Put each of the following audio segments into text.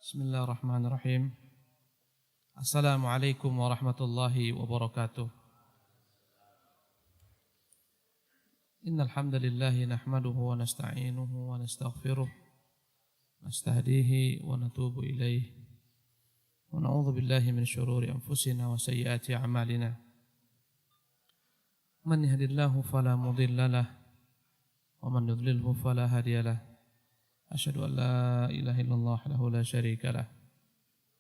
Bismillahirrahmanirrahim. Assalamualaikum warahmatullahi wabarakatuh. Innal hamdalillah nahmaduhu wa nasta'inuhu wa nastaghfiruh, nastahdihi wa natubu ilaih, wa na'udzu billahi min syururi anfusina wa sayyiati a'malina. Man yahdihillahu fala mudilla lahu wa man yudlilhu fala hadiya lahu. Asyhadu an la ilaha illallah wahdahu la syarika lah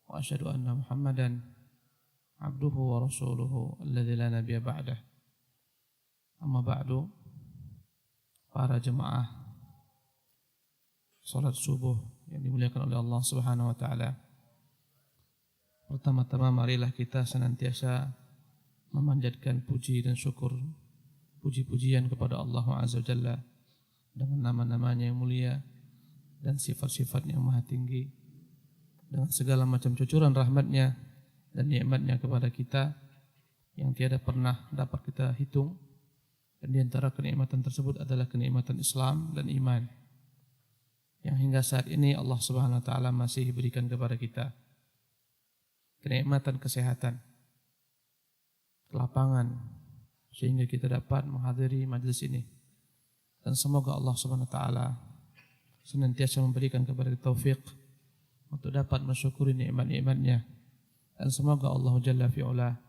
wa asyhadu anna Muhammadan abduhu wa rasuluhu alladzi la nabiyya ba'dah. Amma ba'du, para jemaah salat subuh yang dimuliakan oleh Allah Subhanahu wa taala. Pertama-tama marilah kita senantiasa memanjatkan puji dan syukur, puji-pujian kepada Allah Azza wa Jalla dengan nama-namanya yang mulia dan sifat-sifatnya yang maha tinggi, dengan segala macam cucuran rahmatnya dan nikmatnya kepada kita yang tiada pernah dapat kita hitung. Dan di antara kenikmatan tersebut adalah kenikmatan Islam dan iman yang hingga saat ini Allah Subhanahu wa taala masih berikan kepada kita. Kenikmatan kesehatan, kelapangan, sehingga kita dapat menghadiri majelis ini. Dan semoga Allah Subhanahu wa taala senantiasa memberikan kepada kita taufik untuk dapat mensyukuri nikmat-nikmatnya, dan semoga Allah Jalla fi'ala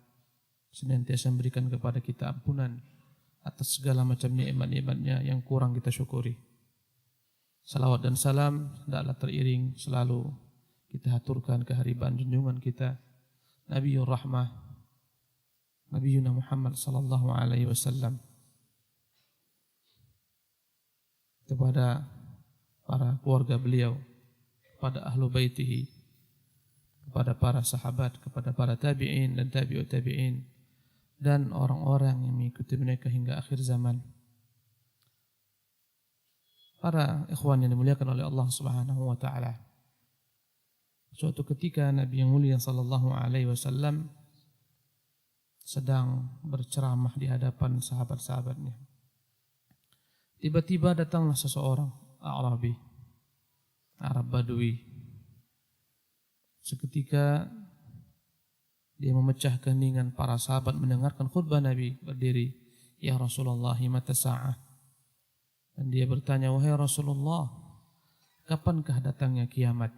senantiasa memberikan kepada kita ampunan atas segala macam nikmat-nikmatnya yang kurang kita syukuri. Salawat dan salam hendaklah teriring selalu kita haturkan kehadiran junjungan kita Nabiur Rahmah Nabiyuna Muhammad sallallahu alaihi wasallam, kepada para keluarga beliau, kepada ahlu baitihi, kepada para sahabat, kepada para tabi'in dan tabi'ut tabi'in, dan orang-orang yang mengikuti mereka hingga akhir zaman. Para ikhwan yang dimuliakan oleh Allah Subhanahu wa taala. Suatu ketika Nabi yang mulia sallallahu alaihi wasallam sedang berceramah di hadapan sahabat-sahabatnya. Tiba-tiba datanglah seseorang Arabi, Arab Badui. Seketika dia memecah keheningan para sahabat mendengarkan khutbah Nabi, berdiri, "Ya Rasulullah, mata sa'ah?" Dan dia bertanya, "Wahai Rasulullah, kapankah datangnya kiamat?"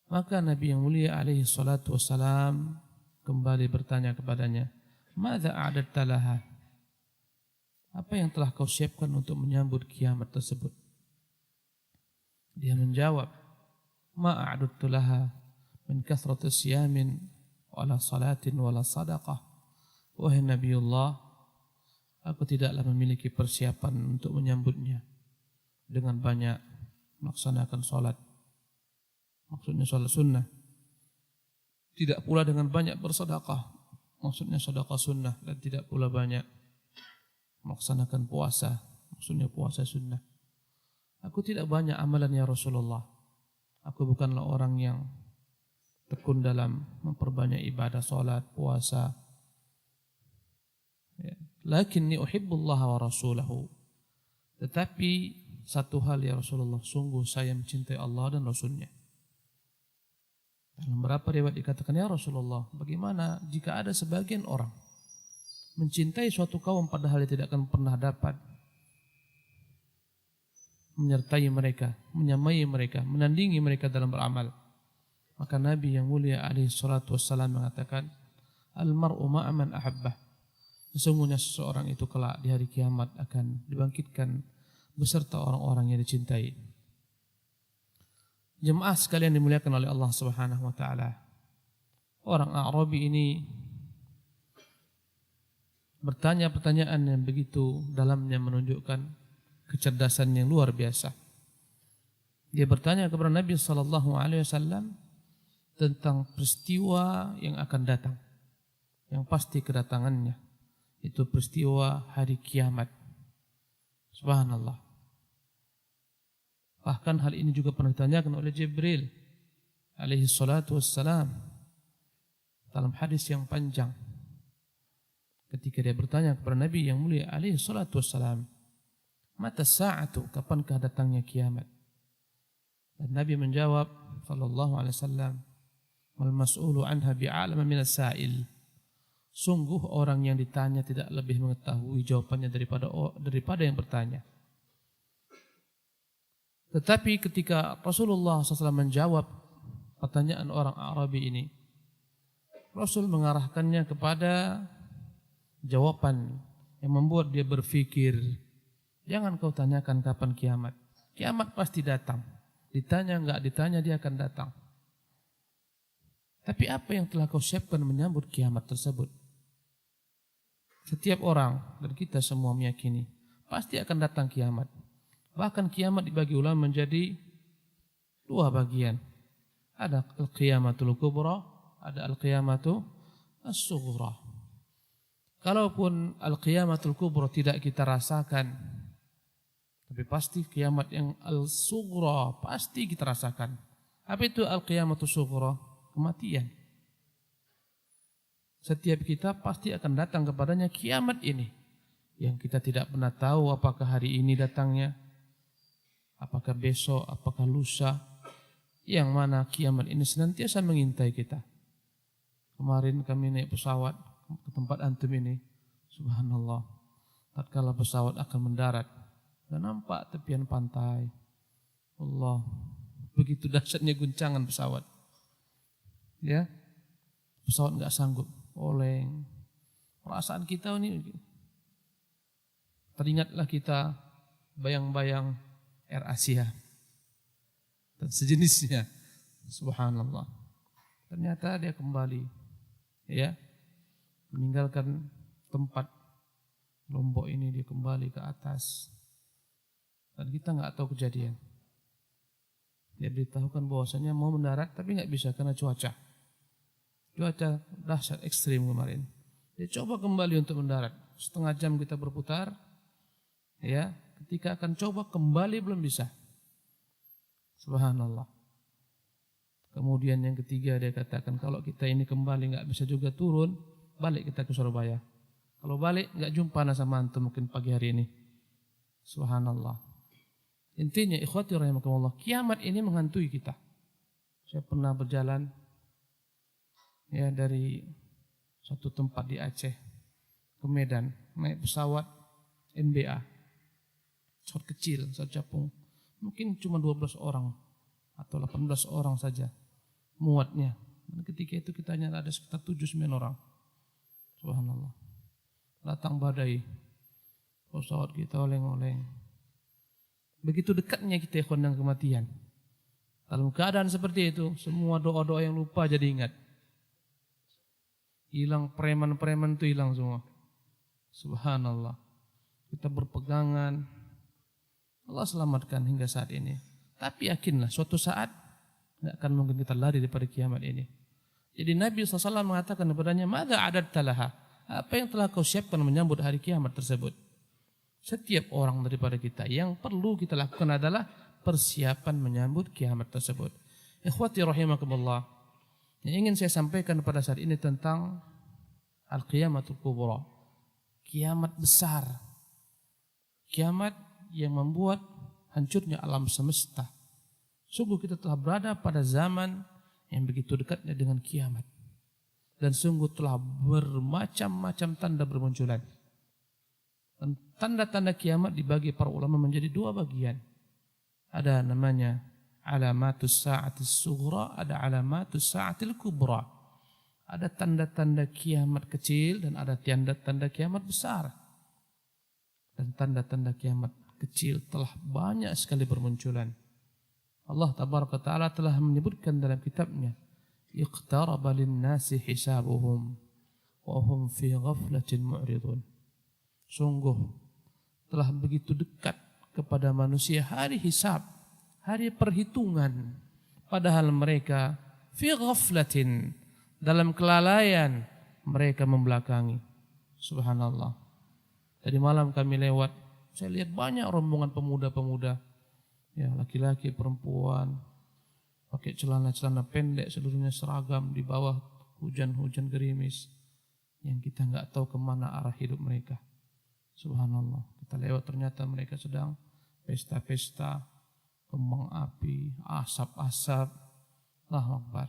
Maka Nabi yang mulia alaihi salatu wassalam kembali bertanya kepadanya, "Madza a'dadta laha?" Apa yang telah kau siapkan untuk menyambut kiamat tersebut? Dia menjawab, "Ma a'dadtu laha min kathrati siyamin wala salatin wala sadaqah." Wahai Nabiullah, aku tidaklah memiliki persiapan untuk menyambutnya dengan banyak melaksanakan salat, maksudnya salat sunnah. Tidak pula dengan banyak bersedekah, maksudnya sedekah sunnah, dan tidak pula banyak melaksanakan puasa, maksudnya puasa sunnah. Aku tidak banyak amalan ya Rasulullah. Aku bukanlah orang yang tekun dalam memperbanyak ibadah, salat, puasa. Lakinni uhibbullaha wa rasulahu. Tetapi satu hal ya Rasulullah, sungguh saya mencintai Allah dan Rasulnya. Dalam beberapa riwayat dikatakan, ya Rasulullah, bagaimana jika ada sebagian orang mencintai suatu kaum padahal dia tidak akan pernah dapat menyertai mereka, menyamai mereka, menandingi mereka dalam beramal. Maka Nabi yang mulia alaihi salatu wassalam mengatakan, "Al-mar'u ma'a man ahabbah." Sesungguhnya seseorang itu kelak di hari kiamat akan dibangkitkan beserta orang-orang yang dicintai. Jemaah sekalian dimuliakan oleh Allah Subhanahu wa taala. Orang Arabi ini bertanya pertanyaan yang begitu dalamnya menunjukkan kecerdasan yang luar biasa. Dia bertanya kepada Nabi sallallahu alaihi wasallam tentang peristiwa yang akan datang, yang pasti kedatangannya, itu peristiwa hari kiamat. Subhanallah. Bahkan hal ini juga pernah ditanyakan oleh Jibril alaihi salatu wassalam dalam hadis yang panjang. Ketika dia bertanya kepada Nabi yang mulia alaihi salatu wassalam, "Mata sa'atu?" Kapankah datangnya kiamat? Dan Nabi menjawab sallallahu alaihi wasallam, "Mal mas'ulu anha bi'alama minas sa'il." Sungguh orang yang ditanya tidak lebih mengetahui jawabannya daripada yang bertanya. Tetapi ketika Rasulullah SAW menjawab pertanyaan orang Arabi ini, Rasul mengarahkannya kepada jawaban yang membuat dia berpikir, jangan kau tanyakan kapan kiamat. Kiamat pasti datang. Ditanya enggak ditanya dia akan datang. Tapi apa yang telah kau siapkan menyambut kiamat tersebut? Setiap orang dan kita semua meyakini pasti akan datang kiamat. Bahkan kiamat dibagi ulama menjadi dua bagian. Ada al-qiyamatul kubra, ada al-qiyamatu as-sughra. Kalaupun al-qiyamatul kubra tidak kita rasakan, tapi pasti kiamat yang al-sughra pasti kita rasakan. Apa itu al-qiyamatul sughra? Kematian. Setiap kita pasti akan datang kepadanya kiamat ini, yang kita tidak pernah tahu apakah hari ini datangnya, apakah besok, apakah lusa, yang mana kiamat ini senantiasa mengintai kita. Kemarin kami naik pesawat ke tempat antum ini, subhanallah, tatkala pesawat akan mendarat, dan nampak tepian pantai, Allah, begitu dahsyatnya guncangan pesawat, ya, pesawat nggak sanggup, oleng, perasaan kita ini, teringatlah kita bayang-bayang Air Asia dan sejenisnya, subhanallah. Ternyata dia kembali, ya, meninggalkan tempat Lombok ini, dia kembali ke atas, dan kita nggak tahu kejadian. Dia beritahukan bahwasanya mau mendarat tapi nggak bisa karena cuaca dahsyat ekstrim kemarin. Dia coba kembali untuk mendarat, setengah jam kita berputar, ya. Ketika akan coba kembali belum bisa. Subhanallah. Kemudian yang ketiga dia katakan, kalau kita ini kembali nggak bisa juga turun, balik kita ke Surabaya. Kalau balik nggak jumpa sama antum mungkin pagi hari ini. Subhanallah. Intinya ikhwati rahimakumullah, kiamat ini menghantui kita. Saya pernah berjalan, ya, dari suatu tempat di Aceh ke Medan, naik pesawat NBA, pesawat kecil, pesawat capung, mungkin cuma 12 orang atau 18 orang saja muatnya. Dan ketika itu kita hanya ada sekitar 7-9 orang. Subhanallah. Datang badai, pesawat kita oleng-oleng. Begitu dekatnya kita dengan kematian. Dalam keadaan seperti itu, semua doa-doa yang lupa jadi ingat. Hilang preman-preman itu hilang semua. Subhanallah. Kita berpegangan. Allah selamatkan hingga saat ini. Tapi yakinlah suatu saat tidak akan mungkin kita lari daripada kiamat ini. Jadi Nabi SAW mengatakan kepadanya, "Madza a'dadta laha?" Apa yang telah kau siapkan menyambut hari kiamat tersebut? Setiap orang daripada kita yang perlu kita lakukan adalah persiapan menyambut kiamat tersebut. Ikhwati rahimakumullah, yang ingin saya sampaikan pada saat ini tentang al-qiyamatul kubra, kiamat besar, kiamat yang membuat hancurnya alam semesta. Sungguh kita telah berada pada zaman yang begitu dekatnya dengan kiamat, dan sungguh telah bermacam-macam tanda bermunculan. Dan tanda-tanda kiamat dibagi para ulama menjadi dua bagian. Ada namanya alamatus sa'atis sughra, ada alamatus sa'atil kubra. Ada tanda-tanda kiamat kecil dan ada tanda-tanda kiamat besar. Dan tanda-tanda kiamat kecil telah banyak sekali bermunculan. Allah tabaraka ta'ala telah menyebutkan dalam kitabnya, iqtaraba lin-nasi hisabuhum wa hum fi ghaflatin mu'ridun. Sungguh telah begitu dekat kepada manusia hari hisab, hari perhitungan, padahal mereka fi ghaflatin, dalam kelalaian mereka membelakangi. Subhanallah. Tadi malam kami lewat, saya lihat banyak rombongan pemuda-pemuda, ya, laki-laki, perempuan, pakai celana-celana pendek, seluruhnya seragam, di bawah hujan-hujan gerimis, yang kita nggak tahu kemana arah hidup mereka. Subhanallah. Kita lewat ternyata mereka sedang pesta-pesta, kembang api, asap-asap. Allahu Akbar.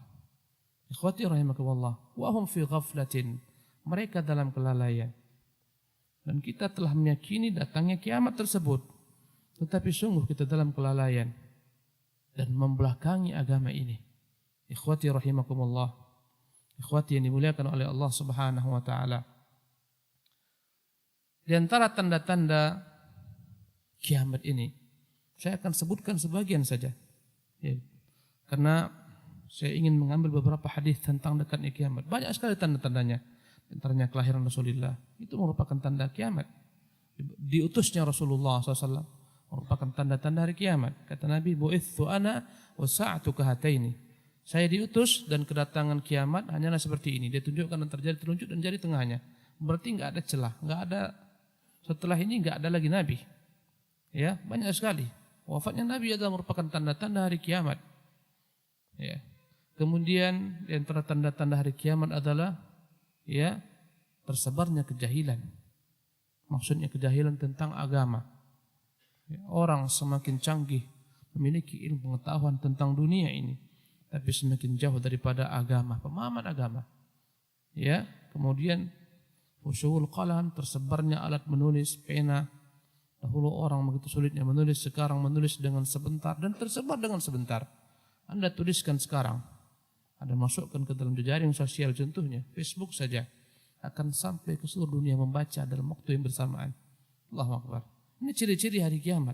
Ikhwati rahimakumullah, wa hum fi ghaflatin. Mereka dalam kelalaian. Dan kita telah meyakini datangnya kiamat tersebut. Tetapi sungguh kita dalam kelalaian dan membelakangi agama ini. Ikhwati rahimakumullah. Ikhwati yang dimuliakan oleh Allah Subhanahu wa taala. Di antara tanda-tanda kiamat ini, saya akan sebutkan sebagian saja. Ya. Karena saya ingin mengambil beberapa hadis tentang dekatnya kiamat. Banyak sekali tanda-tandanya. Antaranya kelahiran Rasulullah. Itu merupakan tanda kiamat. Diutusnya Rasulullah SAW merupakan tanda-tanda hari kiamat. Kata Nabi, bu'ithu ana wa sa'atu kahataini. Saya diutus dan kedatangan kiamat hanyalah seperti ini. Dia tunjukkan antara jari telunjuk dan jari tengahnya. Berarti enggak ada celah. Enggak ada, setelah ini enggak ada lagi Nabi. Ya, banyak sekali. Wafatnya Nabi adalah merupakan tanda-tanda hari kiamat. Ya. Kemudian di antara tanda-tanda hari kiamat adalah ya tersebarnya kejahilan. Maksudnya kejahilan tentang agama. Ya, orang semakin canggih memiliki ilmu pengetahuan tentang dunia ini, tapi semakin jauh daripada agama, pemahaman agama. Ya, kemudian usul qalam, tersebarnya alat menulis, pena. Dahulu orang begitu sulitnya menulis, sekarang menulis dengan sebentar dan tersebar dengan sebentar. Anda tuliskan sekarang, Anda masukkan ke dalam jejaring sosial, contohnya Facebook saja, akan sampai ke seluruh dunia membaca dalam waktu yang bersamaan. Allahu Akbar. Ini ciri-ciri hari kiamat.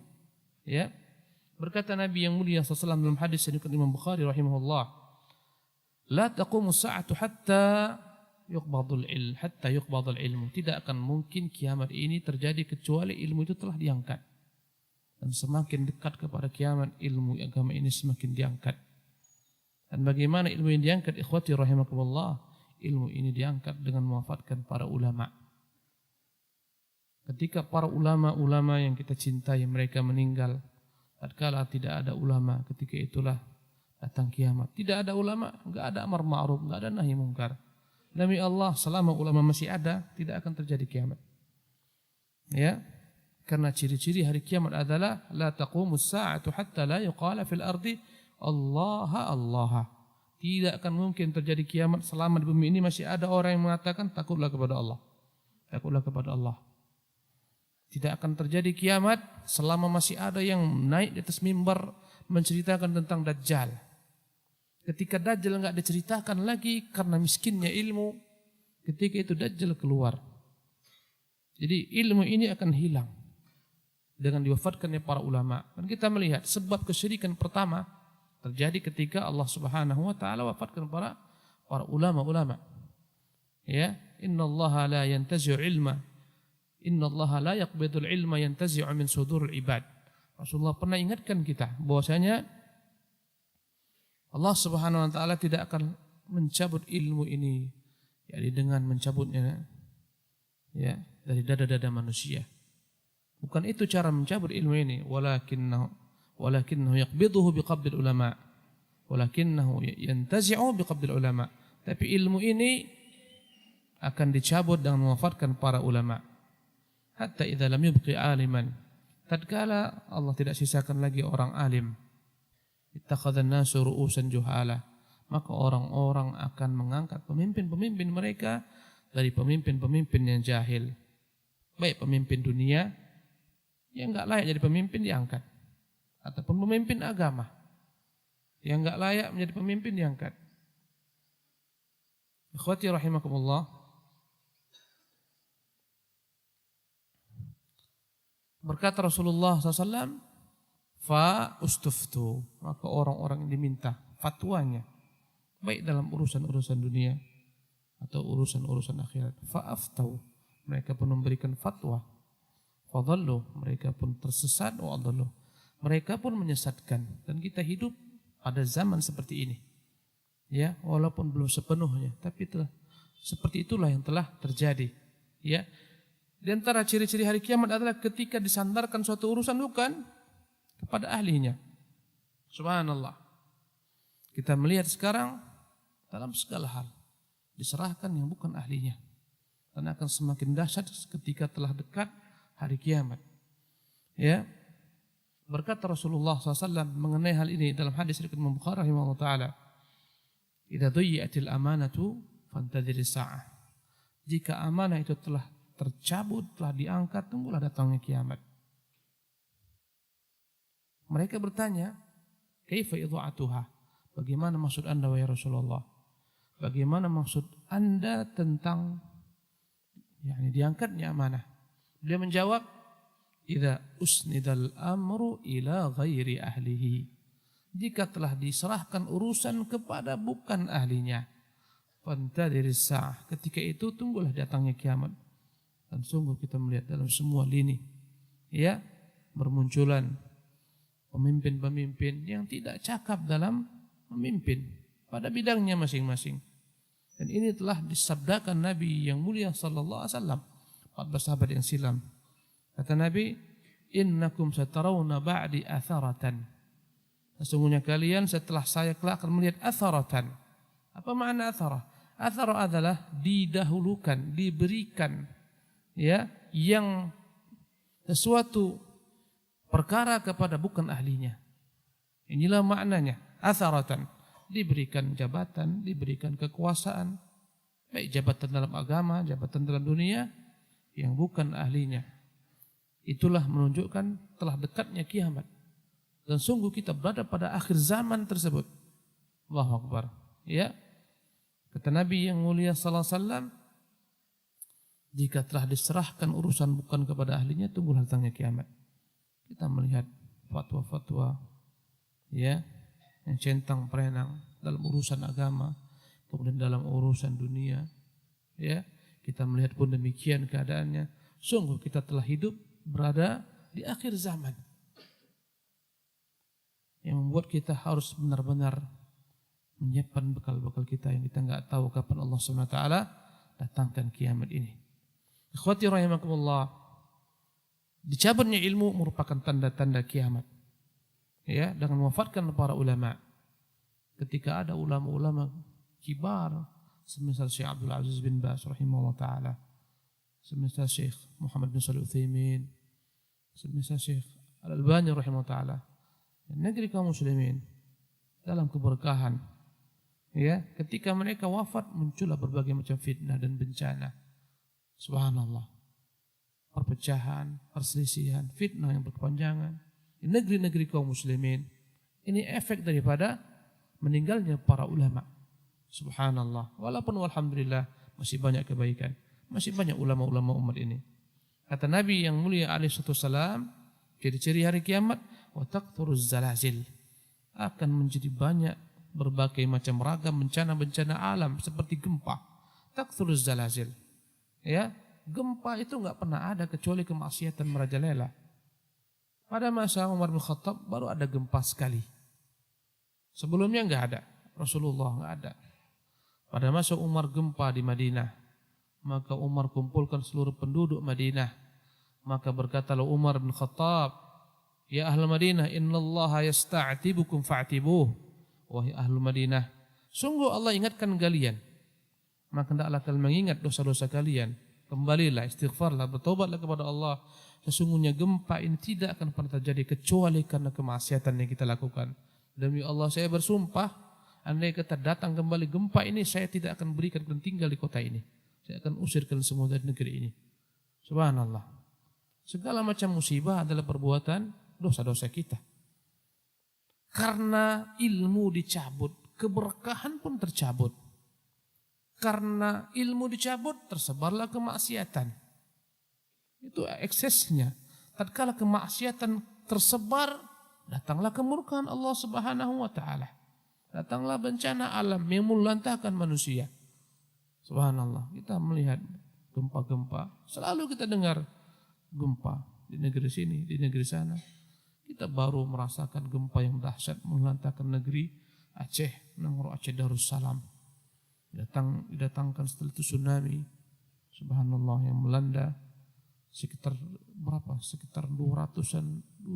Ya, berkata Nabi yang mulia SAW dalam hadis yang dikutip Imam Bukhari rahimahullah, la taqumu sa'atu hatta yuqbadul ilmu. Tidak akan mungkin kiamat ini terjadi kecuali ilmu itu telah diangkat. Dan semakin dekat kepada kiamat, ilmu agama ini semakin diangkat. Dan bagaimana ilmu yang diangkat, ikhwati rahimakumullah? Ilmu ini diangkat dengan mewafatkan para ulama. Ketika para ulama-ulama yang kita cintai mereka meninggal, tatkala tidak ada ulama, ketika itulah datang kiamat. Tidak ada ulama, enggak ada amar ma'ruf, enggak ada nahi mungkar. Demi Allah, selama ulama masih ada, tidak akan terjadi kiamat. Ya, karena ciri-ciri hari kiamat adalah la taqumus sa'atu hatta la yuqala fil ardi Allah Allah. Tidak akan mungkin terjadi kiamat selama di bumi ini masih ada orang yang mengatakan takutlah kepada Allah. Takutlah kepada Allah. Tidak akan terjadi kiamat selama masih ada yang naik di atas mimbar menceritakan tentang Dajjal. Ketika Dajjal enggak diceritakan lagi karena miskinnya ilmu, ketika itu Dajjal keluar. Jadi ilmu ini akan hilang dengan diwafatkannya para ulama. Dan kita melihat sebab kesyirikan pertama terjadi ketika Allah Subhanahu wa taala wafatkan para ulama-ulama. Ya, innallaha la yantazi'u ilma. Innallaha la yaqbidul ilma yantazi'u min suduril ibad. Rasulullah pernah ingatkan kita bahwasanya Allah Subhanahu wa taala tidak akan mencabut ilmu ini yakni dengan mencabutnya ya dari dada-dada manusia. Bukan itu cara mencabut ilmu ini, walakinnahu yaqbiduhu biqabdil ulama. Walakinnahu yantazi'u biqabdil ulama. Tapi ilmu ini akan dicabut dengan mewafatkan para ulama. Hatta idza lam yubqi aliman. Tatkala Allah tidak sisakan lagi orang alim. Ittakhadhan nasu ru'usan juhala. Maka orang-orang akan mengangkat pemimpin-pemimpin mereka dari pemimpin-pemimpin yang jahil. Baik pemimpin dunia yang enggak layak jadi pemimpin diangkat, ataupun pemimpin agama yang enggak layak menjadi pemimpin diangkat. Ikhwati rahimakumullah, berkata Rasulullah SAW, fa ustuftu, maka orang-orang yang diminta fatwanya, baik dalam urusan-urusan dunia atau urusan-urusan akhirat, fa aftau, mereka pun memberikan fatwa. Fadhallu, mereka pun tersesat, wa adhallu, mereka pun menyesatkan. Dan kita hidup pada zaman seperti ini. Ya, walaupun belum sepenuhnya, tapi telah seperti itulah yang telah terjadi. Ya. Di antara ciri-ciri hari kiamat adalah ketika disandarkan suatu urusan bukan kepada ahlinya. Subhanallah. Kita melihat sekarang dalam segala hal diserahkan yang bukan ahlinya. Dan akan semakin dahsyat ketika telah dekat hari kiamat. Ya. Berkata Rasulullah SAW mengenai hal ini dalam hadis riwayat Imam Bukhari rahimahullah taala, "Idza dhuyyatil amanatu fantadhiris sa'ah." Jika amanah itu telah tercabut, telah diangkat, tunggulah datangnya kiamat. Mereka bertanya, "Kaifa idha'atuha?" Bagaimana maksud Anda wahai Rasulullah? Bagaimana maksud Anda tentang diangkatnya amanah? Beliau menjawab, "Idza usnidal amru ila ghairi ahlihi." Jika telah diserahkan urusan kepada bukan ahlinya, fantadhiris sa'ah. Ketika itu tunggulah datangnya kiamat. Dan sungguh kita melihat dalam semua lini bermunculan pemimpin-pemimpin yang tidak cakap dalam memimpin pada bidangnya masing-masing. Dan ini telah disabdakan Nabi yang mulia sallallahu alaihi wasallam 14 sahabat yang silam. Kata Nabi, "Innakum satarawna ba'di atharatan." Sesungguhnya kalian setelah saya kelak akan melihat atharatan. Apa makna atharah? Atharah adalah didahulukan, diberikan yang sesuatu perkara kepada bukan ahlinya. Inilah maknanya, atharatan. Diberikan jabatan, diberikan kekuasaan, baik jabatan dalam agama, jabatan dalam dunia, yang bukan ahlinya. Itulah menunjukkan telah dekatnya kiamat. Dan sungguh kita berada pada akhir zaman tersebut. Allahu Akbar. Kata Nabi yang mulia sallallahu alaihi wasallam, jika telah diserahkan urusan bukan kepada ahlinya, tunggulah datangnya kiamat. Kita melihat fatwa-fatwa yang centang perenang dalam urusan agama, kemudian dalam urusan dunia. Kita melihat pun demikian keadaannya. Sungguh kita telah hidup berada di akhir zaman, yang membuat kita harus benar-benar menyiapkan bekal-bekal kita yang kita enggak tahu kapan Allah Subhanahu wa taala datangkan kiamat ini. Ikhwati rahimakumullah, dicabutnya ilmu merupakan tanda-tanda kiamat. Dengan mewafatkan para ulama. Ketika ada ulama-ulama kibar, semisal Syekh Abdul Aziz bin Baz rahimahullah taala, semisal Syekh Muhammad bin Shalih Utsaimin, semisal Syekh Al-Albani rahimahullah taala, negeri kaum muslimin dalam keberkahan. Ketika mereka wafat, muncullah berbagai macam fitnah dan bencana. Subhanallah. Perpecahan, perselisihan, fitnah yang berkepanjangan di negeri-negeri kaum muslimin. Ini efek daripada meninggalnya para ulama. Subhanallah. Walaupun walhamdulillah masih banyak kebaikan, masih banyak ulama-ulama umat ini. Kata Nabi yang mulia alaihi wasallam, ciri-ciri hari kiamat, wa taqturuz zalazil, akan menjadi banyak berbagai macam ragam bencana-bencana alam seperti gempa. Taqturuz zalazil. Gempa itu enggak pernah ada kecuali kemaksiatan merajalela. Pada masa Umar bin Khattab baru ada gempa sekali. Sebelumnya enggak ada. Rasulullah enggak ada. Pada masa Umar gempa di Madinah, maka Umar kumpulkan seluruh penduduk Madinah. Maka berkatalah Umar bin Khattab, "Ya ahli Madinah, innallaha yasta'tibukum fa'tibuh." Wahai ahli Madinah, sungguh Allah ingatkan kalian. Maka hendaklah kalian mengingat dosa-dosa kalian. Kembalilah, istighfarlah, bertobatlah kepada Allah. Sesungguhnya gempa ini tidak akan pernah terjadi kecuali karena kemaksiatan yang kita lakukan. Demi Allah saya bersumpah, andai kata datang kembali gempa ini, saya tidak akan berikan kalian tinggal di kota ini. Saya akan usirkan semua dari negeri ini. Subhanallah. Segala macam musibah adalah perbuatan dosa-dosa kita. Karena ilmu dicabut, keberkahan pun tercabut. Karena ilmu dicabut, tersebarlah kemaksiatan. Itu eksesnya. Tatkala kemaksiatan tersebar, datanglah kemurkaan Allah Subhanahu wa taala. Datanglah bencana alam yang melantahkan manusia. Subhanallah, kita melihat gempa-gempa. Selalu kita dengar gempa di negeri sini, di negeri sana. Kita baru merasakan gempa yang dahsyat melantahkan negeri Aceh, Nangro Aceh Darussalam. Didatangkan setelah itu tsunami. Subhanallah, yang melanda sekitar 200-an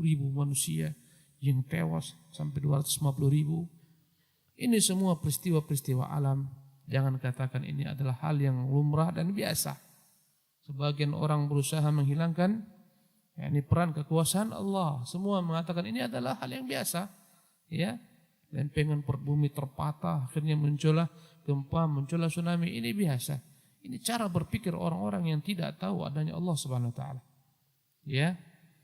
ribu manusia yang tewas sampai 250 ribu. Ini semua peristiwa-peristiwa alam. Jangan katakan ini adalah hal yang lumrah dan biasa. Sebagian orang berusaha menghilangkan Ini peran kekuasaan Allah. Semua mengatakan ini adalah hal yang biasa. Ya, lempengan perut bumi terpatah, akhirnya muncullah gempa, muncullah tsunami. Ini biasa. Ini cara berpikir orang-orang yang tidak tahu adanya Allah Subhanahu wa taala. Ya.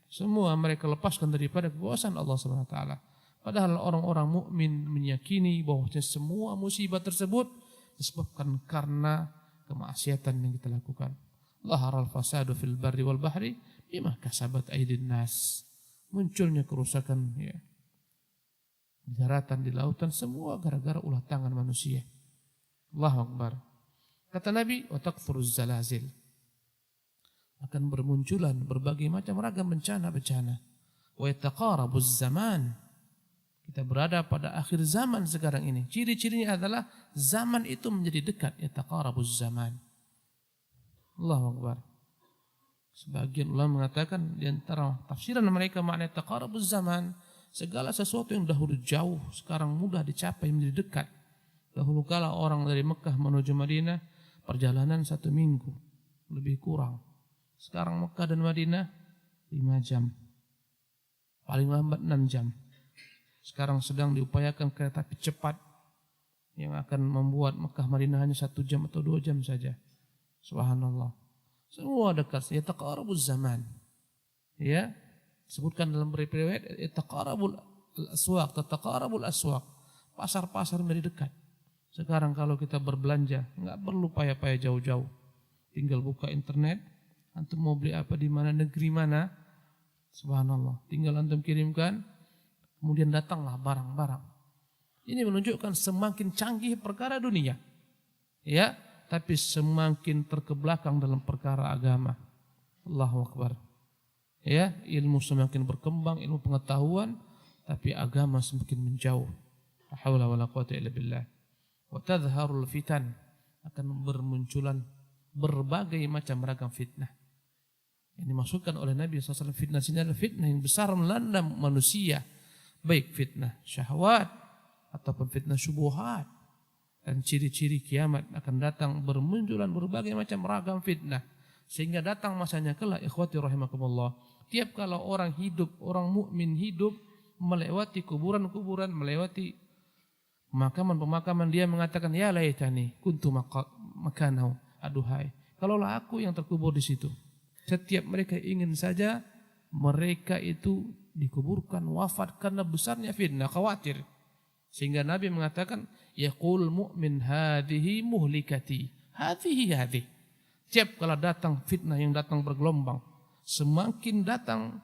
Semua mereka lepaskan daripada kekuasaan Allah Subhanahu wa taala. Padahal orang-orang mukmin meyakini bahwa semua musibah tersebut disebabkan karena kemaksiatan yang kita lakukan. Zaharal fasadu fil barri wal bahri bima kasabat aydin nas. Munculnya kerusakan ya. Di daratan, di lautan, semua gara-gara ulah tangan manusia. Allahu Akbar. Kata Nabi, wa takfuruz zalazil. Akan bermunculan berbagai macam ragam bencana-bencana. Wa yataqarabuz zaman. Kita berada pada akhir zaman sekarang ini. Ciri-cirinya adalah zaman itu menjadi dekat. Yataqarabuz zaman. Allahu Akbar. Sebagian ulama mengatakan di antara tafsiran mereka makna yataqarabuz zaman, segala sesuatu yang dahulu jauh sekarang mudah dicapai menjadi dekat. Dahulu kala orang dari Mekah menuju Madinah perjalanan 1 minggu lebih kurang. Sekarang Mekah dan Madinah 5 jam. Paling lambat 6 jam. Sekarang sedang diupayakan kereta api cepat yang akan membuat Mekah Madinah hanya 1 jam atau 2 jam saja. Subhanallah. Semua dekat. Ya taqarabuz zaman. Ya. Sebutkan dalam riwayat taqarabul aswaq, taqarabul aswaq. Pasar-pasar menjadi dekat. Sekarang kalau kita berbelanja enggak perlu payah-payah jauh-jauh. Tinggal buka internet, antum mau beli apa di mana, negeri mana, subhanallah, tinggal antum kirimkan, kemudian datanglah barang-barang. Ini menunjukkan semakin canggih perkara dunia, ya, tapi semakin terkebelakang dalam perkara agama. Allahu Akbar. Ya, ilmu semakin berkembang, ilmu pengetahuan, tapi agama semakin menjauh. La haula wala quwwata illa billah. Wa tadhharul fitan, akan bermunculan berbagai macam ragam fitnah. Yang dimaksudkan oleh Nabi SAW, fitnah sini adalah fitnah yang besar melanda manusia. Baik fitnah syahwat ataupun fitnah syubuhat. Dan ciri-ciri kiamat akan datang bermunculan berbagai macam ragam fitnah. Sehingga datang masanya kelak, ikhwati rahimakumullah. Tiap kalau orang hidup, orang mukmin hidup, melewati kuburan-kuburan, melewati pemakaman-pemakaman, dia mengatakan, ya laitani kuntu makanahu. Aduhai, kalaulah aku yang terkubur di situ. Setiap mereka ingin saja mereka itu dikuburkan, wafat karena besarnya fitnah, khawatir. Sehingga Nabi mengatakan, yaqul mu'min hadhihi muhlikati. Hadhihi. Setiap kalau datang fitnah yang datang bergelombang, semakin datang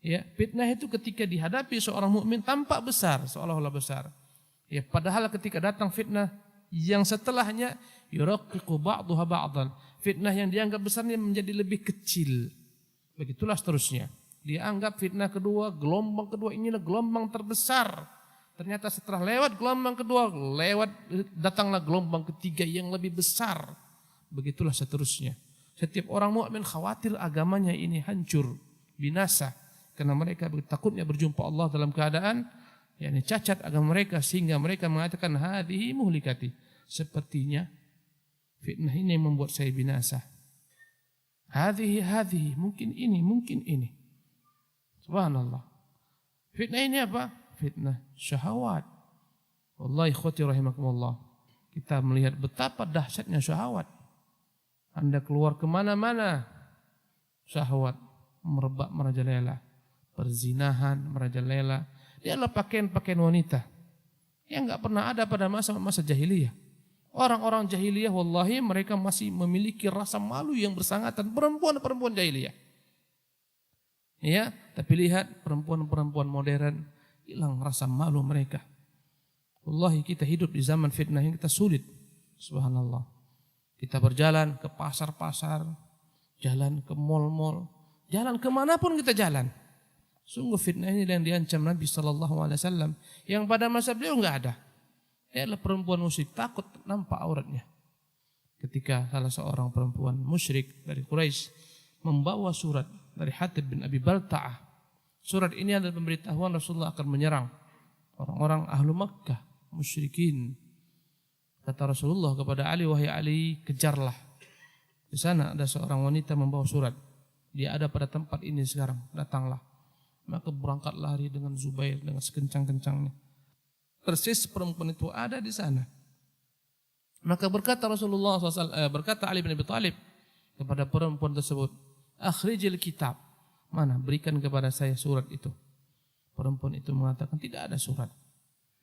ya fitnah itu ketika dihadapi seorang mukmin tampak besar, seolah-olah besar. Ya padahal ketika datang fitnah yang setelahnya yuraqiqu ba'daha ba'dan. Fitnah yang dianggap besarnya menjadi lebih kecil. Begitulah seterusnya. Dianggap fitnah kedua, gelombang kedua inilah gelombang terbesar. Ternyata setelah lewat gelombang kedua, datanglah gelombang ketiga yang lebih besar. Begitulah seterusnya. Setiap orang mukmin khawatir agamanya ini hancur, binasa, karena mereka takutnya berjumpa Allah dalam keadaan yakni cacat agama mereka, sehingga mereka mengatakan hadhihi muhlikati. Sepertinya fitnah ini yang membuat saya binasa. Hadhihi, mungkin ini. Subhanallah. Fitnah ini apa? Fitnah syahwat. Wallahi ikhwati rahimakumullah. Kita melihat betapa dahsyatnya syahwat. Anda keluar kemana-mana, syahwat merebak merajalela. Perzinahan merajalela. Dia adalah pakaian-pakaian wanita yang enggak pernah ada pada masa jahiliyah. Orang-orang jahiliyah wallahi mereka masih memiliki rasa malu yang bersangatan, perempuan jahiliyah. Ya, tapi lihat perempuan-perempuan modern hilang rasa malu mereka. Wallahi kita hidup di zaman fitnah yang kita sulit. Subhanallah. Kita berjalan ke pasar-pasar, jalan ke mal-mal, jalan kemanapun kita jalan. Sungguh fitnah ini yang diancam Nabi SAW yang pada masa beliau enggak ada. Dia adalah perempuan musyrik, takut nampak auratnya. Ketika salah seorang perempuan musyrik dari Quraisy membawa surat dari Hatib bin Abi Balta'ah. Surat ini adalah pemberitahuan Rasulullah akan menyerang orang-orang ahlu Makkah, musyrikin. Kata Rasulullah kepada Ali, wahai Ali, kejarlah. Di sana ada seorang wanita membawa surat. Dia ada pada tempat ini sekarang, datanglah. Maka berangkat lari dengan Zubair dengan sekencang-kencangnya. Persis perempuan itu ada di sana. Maka berkata Rasulullah SAW, berkata Ali bin Abi Thalib kepada perempuan tersebut, akhrijil kitab. Mana? Berikan kepada saya surat itu. Perempuan itu mengatakan tidak ada surat.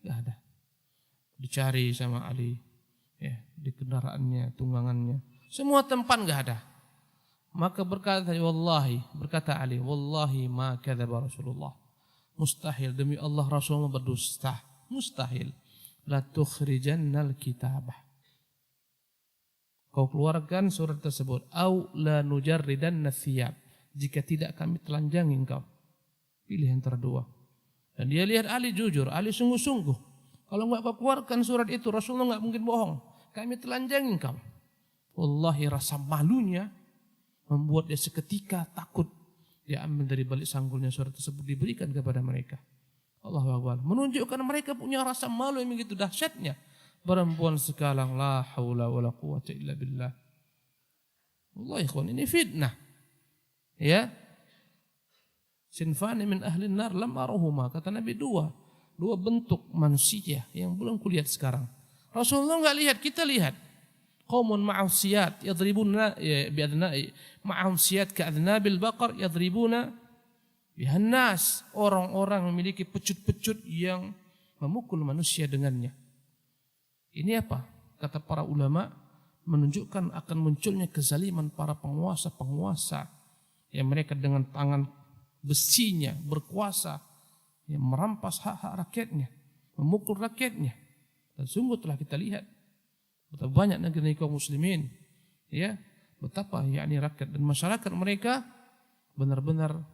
Tidak ada. Dicari sama Ali, ya, di kendaraannya, tunggangannya. Semua tempat enggak ada. Maka berkata Ali, wallahi ma kadzaba Rasulullah. Mustahil, demi Allah Rasulullah berdusta. Mustahil. La tukhrijannal kitabah. Kau keluarkan surat tersebut. Au la nujarridanna thiyab. Jika tidak kami telanjangi engkau. Pilih antara dua. Dan dia lihat Ali jujur, Ali sungguh-sungguh. Kalau enggak kau keluarkan surat itu, Rasulullah enggak mungkin bohong. Kami telanjangi engkau. Wallahi rasa malunya membuat dia seketika takut. Dia ambil dari balik sanggulnya surat tersebut, diberikan kepada mereka. Allahu Akbar. Menunjukkan mereka punya rasa malu yang begitu dahsyatnya. Perempuan sekarang la haula wala quwwata illa billah. Wallahi ikhwan, ini fitnah. Ya. Sinfani min ahli nar lam aruhuma. Kata Nabi dua bentuk manusia yang belum kulihat sekarang. Rasulullah enggak lihat, kita lihat. Qaumun ma'asiyat yadribuna bi'adna'i ma'asiyat ka'adnabil baqar yadribuna bihan nas. Orang-orang memiliki pecut-pecut yang memukul manusia dengannya. Ini apa? Kata para ulama, menunjukkan akan munculnya kezaliman para penguasa-penguasa yang mereka dengan tangan besinya berkuasa yang merampas hak-hak rakyatnya, memukul rakyatnya. Dan sungguh telah kita lihat betapa banyak negeri kaum muslimin, ya, betapa yakni rakyat dan masyarakat mereka benar-benar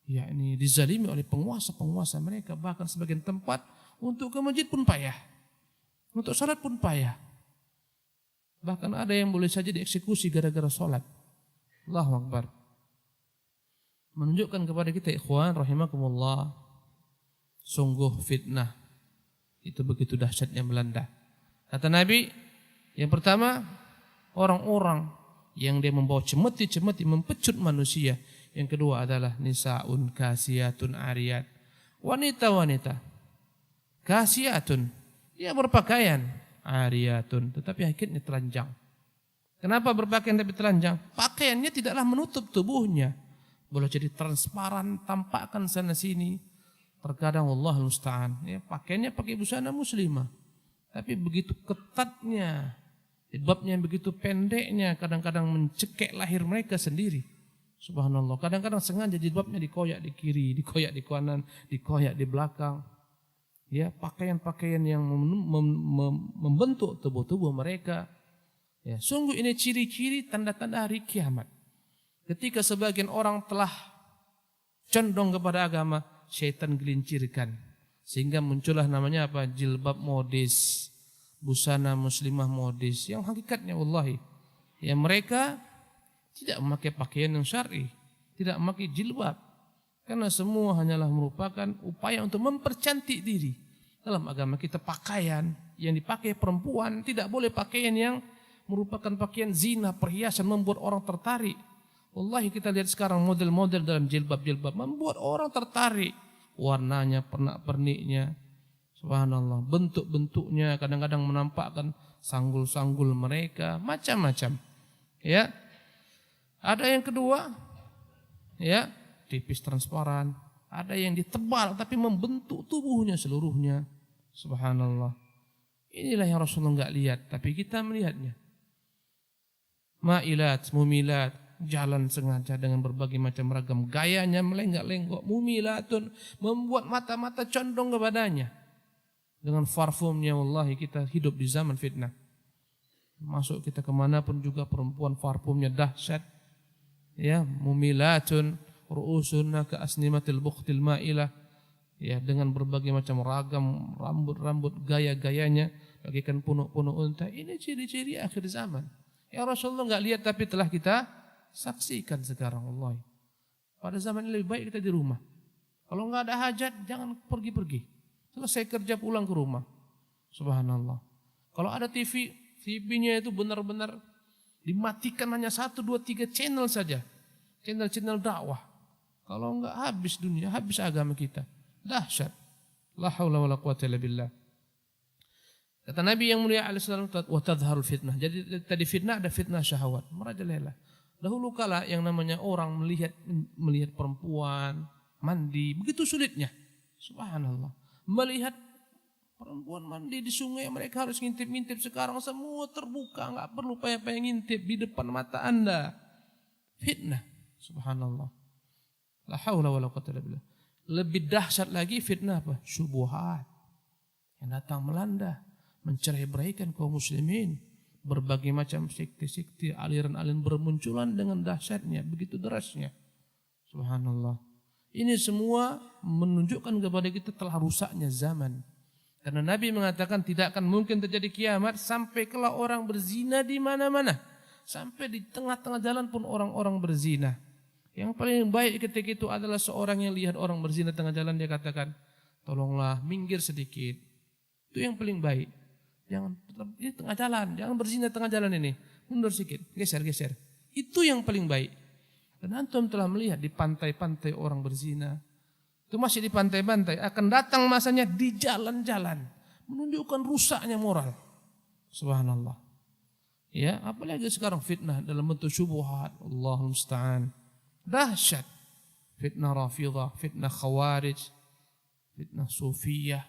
yakni dizalimi oleh penguasa-penguasa mereka, bahkan sebagian tempat untuk ke masjid pun payah. Untuk salat pun payah. Bahkan ada yang boleh saja dieksekusi gara-gara salat. Allahu Akbar. Menunjukkan kepada kita ikhwan rahimakumullah, sungguh fitnah itu begitu dahsyatnya melanda. Kata Nabi, yang pertama orang-orang yang dia membawa cemeti-cemeti mempecut manusia. Yang kedua adalah nisaun kasiyatun ariyat, wanita-wanita kasiyatun, dia berpakaian ariyatun, tetapi akhirnya telanjang. Kenapa berpakaian tapi telanjang? Pakaiannya tidaklah menutup tubuhnya, boleh jadi transparan, tampakkan sana sini. Terkadang Allah musta'an, ya, pakaiannya pakai busana muslimah, tapi begitu ketatnya, jilbabnya begitu pendeknya, kadang-kadang mencekek lahir mereka sendiri. Subhanallah, kadang-kadang sengaja jilbabnya dikoyak di kiri, dikoyak di kanan, dikoyak di belakang. Ya, pakaian-pakaian yang membentuk tubuh-tubuh mereka. Ya, sungguh ini ciri-ciri tanda-tanda hari kiamat. Ketika sebagian orang telah condong kepada agama, syaitan gelincirkan. Sehingga muncullah namanya apa? Jilbab modis, busana muslimah modis. Yang hakikatnya wallahi, ya mereka tidak memakai pakaian yang syar'i, tidak memakai jilbab. Karena semua hanyalah merupakan upaya untuk mempercantik diri. Dalam agama kita pakaian yang dipakai perempuan tidak boleh pakaian yang merupakan pakaian zina, perhiasan membuat orang tertarik. Wallahi kita lihat sekarang model-model dalam jilbab-jilbab membuat orang tertarik. Warnanya, pernak-perniknya, subhanallah, bentuk-bentuknya kadang-kadang menampakkan sanggul-sanggul mereka, macam-macam. Ya. Ada yang kedua, ya, tipis transparan, ada yang ditebal tapi membentuk tubuhnya seluruhnya. Subhanallah. Inilah yang Rasulullah enggak lihat, tapi kita melihatnya. Ma'ilat, mumilat, jalan sengaja dengan berbagai macam ragam gayanya melenggak-lenggok, mumilatun, membuat mata-mata condong kepadanya. Dengan parfumnya, wallahi kita hidup di zaman fitnah. Masuk kita kemanapun juga perempuan parfumnya dahsyat. Ya, mumilatun, ru'usunna ka asnimatil bukhtil ma'ilah. Ya, dengan berbagai macam ragam rambut-rambut gaya-gayanya bagaikan punuk-punuk unta. Ini ciri-ciri akhir zaman. Ya Rasulullah enggak lihat tapi telah kita saksikan sekarang, wallahi. Pada zaman ini lebih baik kita di rumah. Kalau enggak ada hajat jangan pergi-pergi. Selesai kerja pulang ke rumah. Subhanallah. Kalau ada TV-nya itu benar-benar dimatikan hanya 1, 2, 3 channel saja. channel-channel dakwah. Kalau enggak habis dunia, habis agama kita. Dahsyat. La haula wala quwata illa billah. Kata Nabi yang mulia alaihi salam, wa tadharul fitnah. Jadi tadi fitnah ada fitnah syahwat, merajalela. Dahulu kala yang namanya orang melihat perempuan mandi begitu sulitnya. Subhanallah. Melihat perempuan mandi di sungai mereka harus ngintip-ngintip, sekarang semua terbuka, enggak perlu payah-payah ngintip di depan mata Anda. Fitnah. Subhanallah. La haula wala quwata illa billah. Lebih dahsyat lagi fitnah apa? Syubhat yang datang melanda, mencerai-beraikan kaum muslimin. Berbagai macam sekte-sekte, aliran-aliran bermunculan dengan dahsyatnya, begitu derasnya. Subhanallah. Ini semua menunjukkan kepada kita telah rusaknya zaman. Karena Nabi mengatakan tidak akan mungkin terjadi kiamat sampai kalau orang berzina di mana-mana. Sampai di tengah-tengah jalan pun orang-orang berzina. Yang paling baik ketika itu adalah seorang yang lihat orang berzina tengah jalan, dia katakan, tolonglah minggir sedikit. Itu yang paling baik. Jangan ini tengah jalan, jangan berzina tengah jalan ini. Mundur sedikit, geser. Itu yang paling baik. Dan antum telah melihat di pantai-pantai orang berzina. Itu masih di pantai-pantai, akan datang masanya di jalan-jalan, menunjukkan rusaknya moral. Subhanallah. Ya, apalagi sekarang fitnah dalam bentuk syubhat, Allahul musta'an. Dahsyat. Fitnah Rafidhah, fitnah Khawarij, fitnah Sufiyah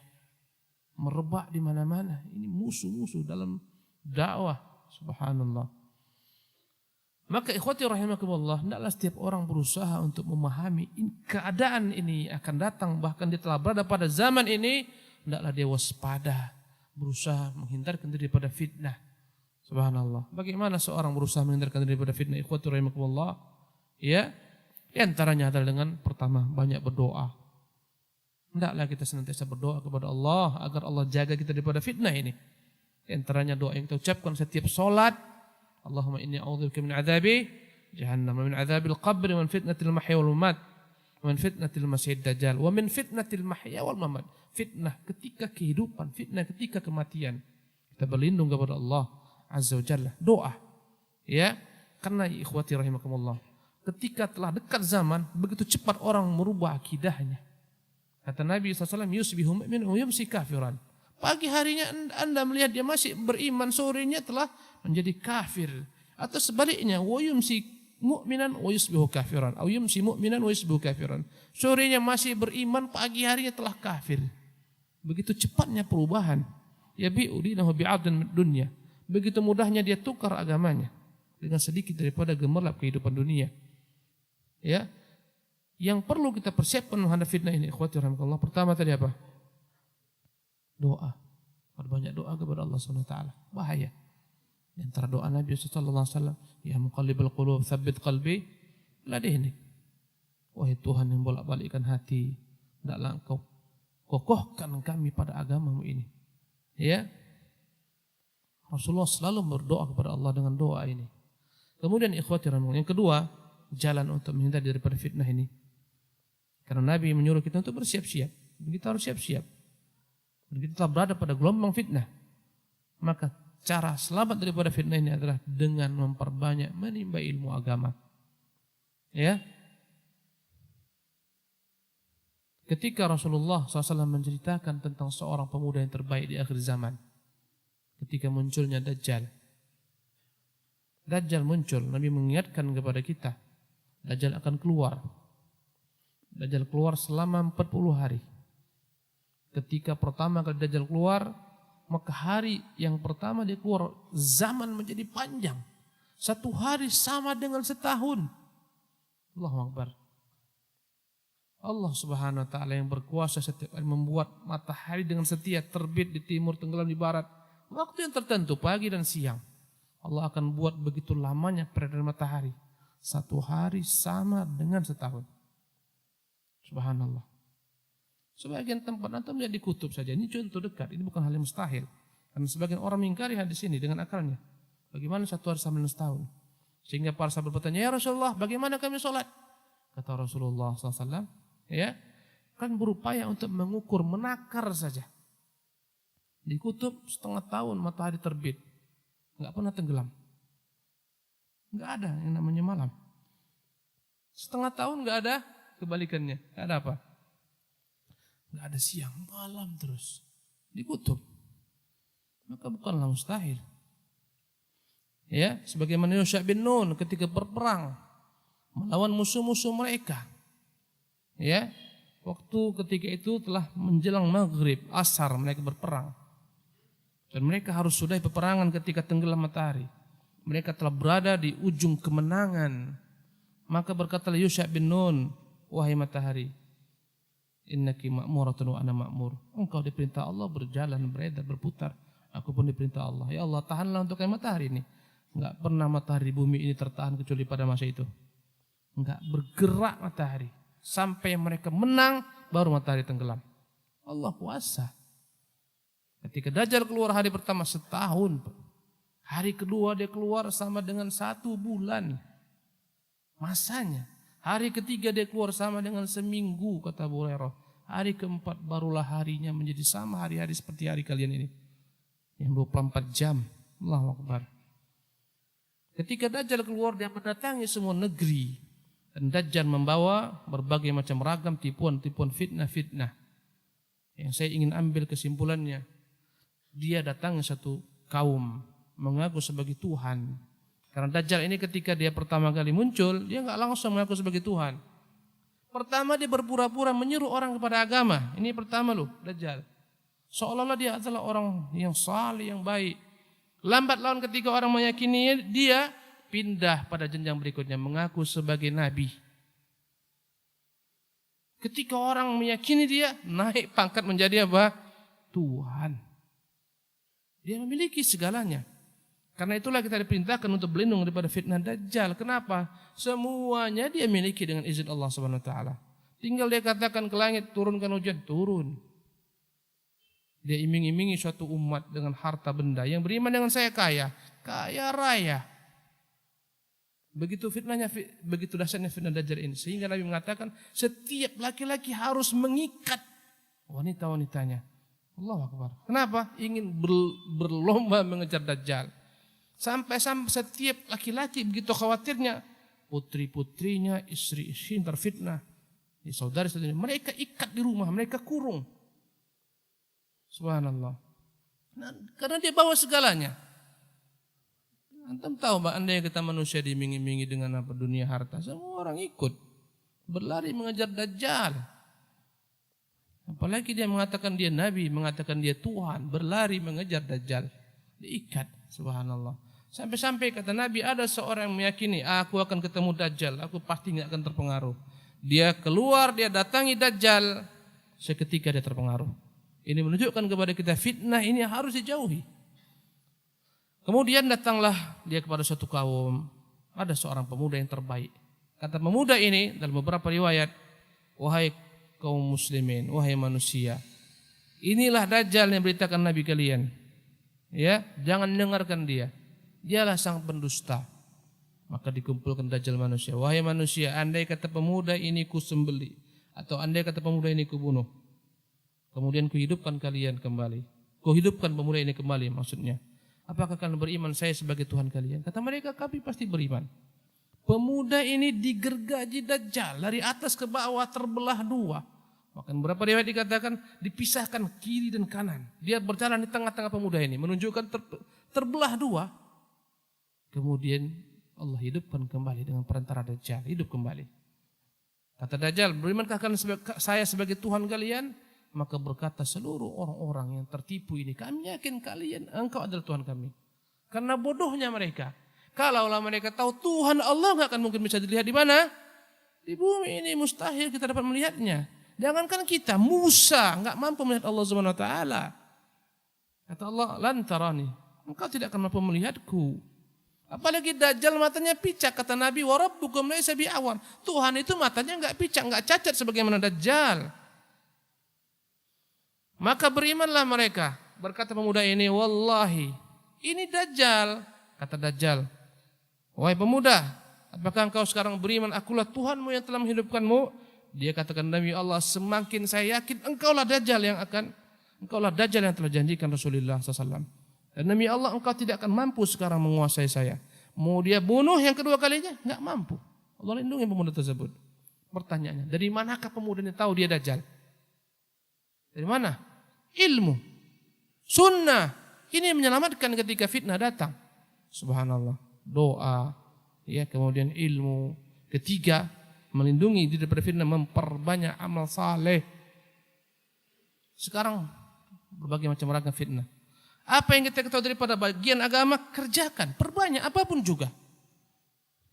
merebak di mana-mana. Ini musuh-musuh dalam dakwah. Subhanallah. Maka ikhwati rahimakumullah, hendaklah setiap orang berusaha untuk memahami keadaan ini akan datang, bahkan dia telah berada pada zaman ini, hendaklah dia waspada, berusaha menghindarkan diri daripada fitnah. Subhanallah. Bagaimana seorang berusaha menghindarkan diri daripada fitnah, ikhwati rahimakumullah? Ya, di antaranya adalah dengan pertama banyak berdoa. Hendaklah kita senantiasa berdoa kepada Allah agar Allah jaga kita daripada fitnah ini. Di antaranya doa yang kita ucapkan setiap salat, Allahumma inni a'udzubika min adzabi jahannam wa min adzabil qabri wa min fitnatil mahya wal mamat wa min fitnatil masiihid dajjal wa min fitnatil mahya wal mamat. Fitnah ketika kehidupan, fitnah ketika kematian. Kita berlindung kepada Allah Azza wa Jalla. Doa. Ya, karena ikhwati rahimakumullah, ketika telah dekat zaman, begitu cepat orang merubah akidahnya. Kata Nabi SAW, yusbihu mu'min wa yumsi kafiran. Pagi harinya anda melihat dia masih beriman, sorenya telah menjadi kafir. Atau sebaliknya, wa yumsi mu'minan wa yusbihu kafiran. Atau yumsi mu'minan wa yusbihu kafiran. Sorenya masih beriman, pagi harinya telah kafir. Begitu cepatnya perubahan. Yabi'u dinahu bi'adun dunya. Begitu mudahnya dia tukar agamanya dengan sedikit daripada gemerlap kehidupan dunia. Ya, yang perlu kita persiapkan menghadapi fitnah ini, ikhwati rahimakumullah, pertama tadi apa? Doa. Perbanyak doa kepada Allah Subhanahu wa taala. Bahaya. Di antara doa Nabi sallallahu alaihi wasallam, ya muqallibal qulub tsabbit qalbi ala dinik. Wahai Tuhan yang bolak-balikkan hati, hendaklah Engkau kokohkan kami pada agamamu ini. Ya. Rasulullah selalu berdoa kepada Allah dengan doa ini. Kemudian ikhwati rahimakumullah, yang kedua, jalan untuk menghindar daripada fitnah ini. Karena Nabi menyuruh kita untuk bersiap-siap. Kita harus siap-siap. Kita telah berada pada gelombang fitnah. Maka cara selamat daripada fitnah ini adalah dengan memperbanyak menimba ilmu agama. Ya. Ketika Rasulullah SAW menceritakan tentang seorang pemuda yang terbaik di akhir zaman. Ketika munculnya Dajjal. Dajjal muncul, Nabi mengingatkan kepada kita. Dajjal akan keluar. Dajjal keluar selama 40 hari. Ketika pertama kali Dajjal keluar, maka hari yang pertama dia keluar, zaman menjadi panjang. 1 hari sama dengan setahun. Allahu Akbar. Allah Subhanahu wa taala yang berkuasa setiap hari membuat matahari dengan setia terbit di timur, tenggelam di barat. Waktu yang tertentu, pagi dan siang. Allah akan buat begitu lamanya peredaran matahari. 1 hari sama dengan setahun. Subhanallah. Sebagian tempat antum lihat di kutub saja. Ini contoh dekat. Ini bukan hal yang mustahil. Karena sebagian orang mengingkari hadis ini dengan akalnya. Bagaimana 1 hari sama dengan setahun? Sehingga para sahabat bertanya, ya Rasulullah, bagaimana kami sholat? Kata Rasulullah SAW, ya, kan berupaya untuk mengukur, menakar saja. Di kutub 1/2 tahun matahari terbit. Enggak pernah tenggelam. Enggak ada yang namanya malam. Setengah tahun nggak ada kebalikannya. Nggak ada apa? Nggak ada siang, malam terus. Di kutub. Maka bukanlah mustahil. Ya, sebagaimana Yusha bin Nun ketika berperang melawan musuh-musuh mereka. Ya, waktu ketika itu telah menjelang maghrib, asar mereka berperang. Dan mereka harus sudahi peperangan ketika tenggelam matahari. Mereka telah berada di ujung kemenangan. Maka berkatalah Yusha bin Nun, wahai matahari, innaki ma'muratun wa ana ma'mur. Engkau diperintah Allah berjalan, beredar, berputar. Aku pun diperintah Allah. Ya Allah, tahanlah untuk matahari ini. Enggak pernah matahari di bumi ini tertahan kecuali pada masa itu. Enggak bergerak matahari. Sampai mereka menang, baru matahari tenggelam. Allah kuasa. Ketika Dajjal keluar hari pertama setahun. Hari kedua dia keluar sama dengan 1 bulan. Masanya. Hari ketiga dia keluar sama dengan seminggu, kata Abu Hurairah. Hari keempat barulah harinya menjadi sama hari-hari seperti hari kalian ini. Yang 24 jam. Allahu Akbar. Ketika Dajjal keluar dia mendatangi semua negeri. Dan Dajjal membawa berbagai macam ragam tipuan-tipuan fitnah-fitnah. Yang saya ingin ambil kesimpulannya. Dia datang satu kaum mengaku sebagai Tuhan. Karena Dajjal ini ketika dia pertama kali muncul, dia enggak langsung mengaku sebagai Tuhan. Pertama dia berpura-pura menyuruh orang kepada agama. Ini pertama loh, Dajjal. Seolah-olah dia adalah orang yang saleh, yang baik. Lambat laun ketika orang meyakini dia, pindah pada jenjang berikutnya mengaku sebagai nabi. Ketika orang meyakini dia, naik pangkat menjadi apa? Tuhan. Dia memiliki segalanya. Karena itulah kita diperintahkan untuk berlindung daripada fitnah Dajjal. Kenapa? Semuanya dia miliki dengan izin Allah Subhanahu wa taala. Tinggal dia katakan ke langit, turunkan hujan, turun. Dia iming-imingi suatu umat dengan harta benda. Yang beriman dengan saya kaya, kaya raya. Begitu fitnahnya, begitu dahsyatnya fitnah Dajjal ini. Sehingga Nabi mengatakan setiap laki-laki harus mengikat wanita-wanitanya. Allahu Akbar. Kenapa? Ingin berlomba mengejar Dajjal. Sampai setiap laki-laki begitu khawatirnya putri-putrinya, istri-istri terfitnah. Saudari-saudari mereka ikat di rumah, mereka kurung. Subhanallah. Nah, karena dia bawa segalanya. Antum tahu Mbak, andai kita manusia diiming-imingi dengan apa dunia harta, semua orang ikut berlari mengejar Dajjal. Apalagi dia mengatakan dia nabi, mengatakan dia Tuhan, berlari mengejar Dajjal. Diikat, subhanallah. Sampai-sampai kata Nabi, ada seorang yang meyakini, aku akan ketemu Dajjal, aku pasti tidak akan terpengaruh. Dia keluar, dia datangi Dajjal, seketika dia terpengaruh. Ini menunjukkan kepada kita fitnah ini harus dijauhi. Kemudian datanglah dia kepada suatu kaum, ada seorang pemuda yang terbaik. Kata pemuda ini dalam beberapa riwayat, wahai kaum muslimin, wahai manusia, inilah Dajjal yang beritakan Nabi kalian. Ya, jangan dengarkan dia. Dialah sang pendusta. Maka dikumpulkan Dajjal manusia. Wahai manusia, andai kata pemuda ini ku sembeli, atau andai kata pemuda ini ku bunuh, kemudian ku hidupkan kalian kembali. Ku hidupkan pemuda ini kembali maksudnya. Apakah kalian beriman saya sebagai Tuhan kalian? Kata mereka, kami pasti beriman. Pemuda ini digergaji Dajjal dari atas ke bawah, terbelah dua. Bahkan beberapa riwayat dikatakan dipisahkan kiri dan kanan. Dia berjalan di tengah-tengah pemuda ini, menunjukkan terbelah dua. Kemudian Allah hidupkan kembali dengan perantara Dajjal, hidup kembali. Kata Dajjal, berimankah kalian saya sebagai Tuhan kalian? Maka berkata seluruh orang-orang yang tertipu ini, kami yakin kalian, engkau adalah Tuhan kami. Karena bodohnya mereka. Kalaulah mereka tahu Tuhan Allah, nggak akan mungkin bisa dilihat di mana? Di bumi ini mustahil kita dapat melihatnya. Jangankan kita, Musa nggak mampu melihat Allah Subhanahu wa taala. Kata Allah, lan tarani, engkau tidak akan mampu melihatku. Apalagi Dajjal matanya picak, kata Nabi, wa rabbukum laisa bi'awar. Tuhan itu matanya enggak picak, enggak cacat sebagaimana Dajjal. Maka berimanlah mereka. Berkata pemuda ini, wallahi, ini Dajjal. Kata Dajjal, wahai pemuda, apakah engkau sekarang beriman akulah Tuhanmu yang telah menghidupkanmu? Dia katakan, demi Allah, semakin saya yakin engkaulah Dajjal yang telah janjikan Rasulullah SAW. Dan demi Allah, engkau tidak akan mampu sekarang menguasai saya. Mau dia bunuh yang kedua kalinya, enggak mampu. Allah lindungi pemuda tersebut. Pertanyaannya, dari manakah pemuda ini tahu dia Dajjal? Dari mana? Ilmu, sunnah. Ini menyelamatkan ketika fitnah datang. Subhanallah. Doa, ya, kemudian ilmu. Ketiga, melindungi diri dari fitnah, memperbanyak amal saleh. Sekarang berbagai macam ragam fitnah. Apa yang kita ketahui daripada bagian agama, kerjakan, perbanyak apapun juga.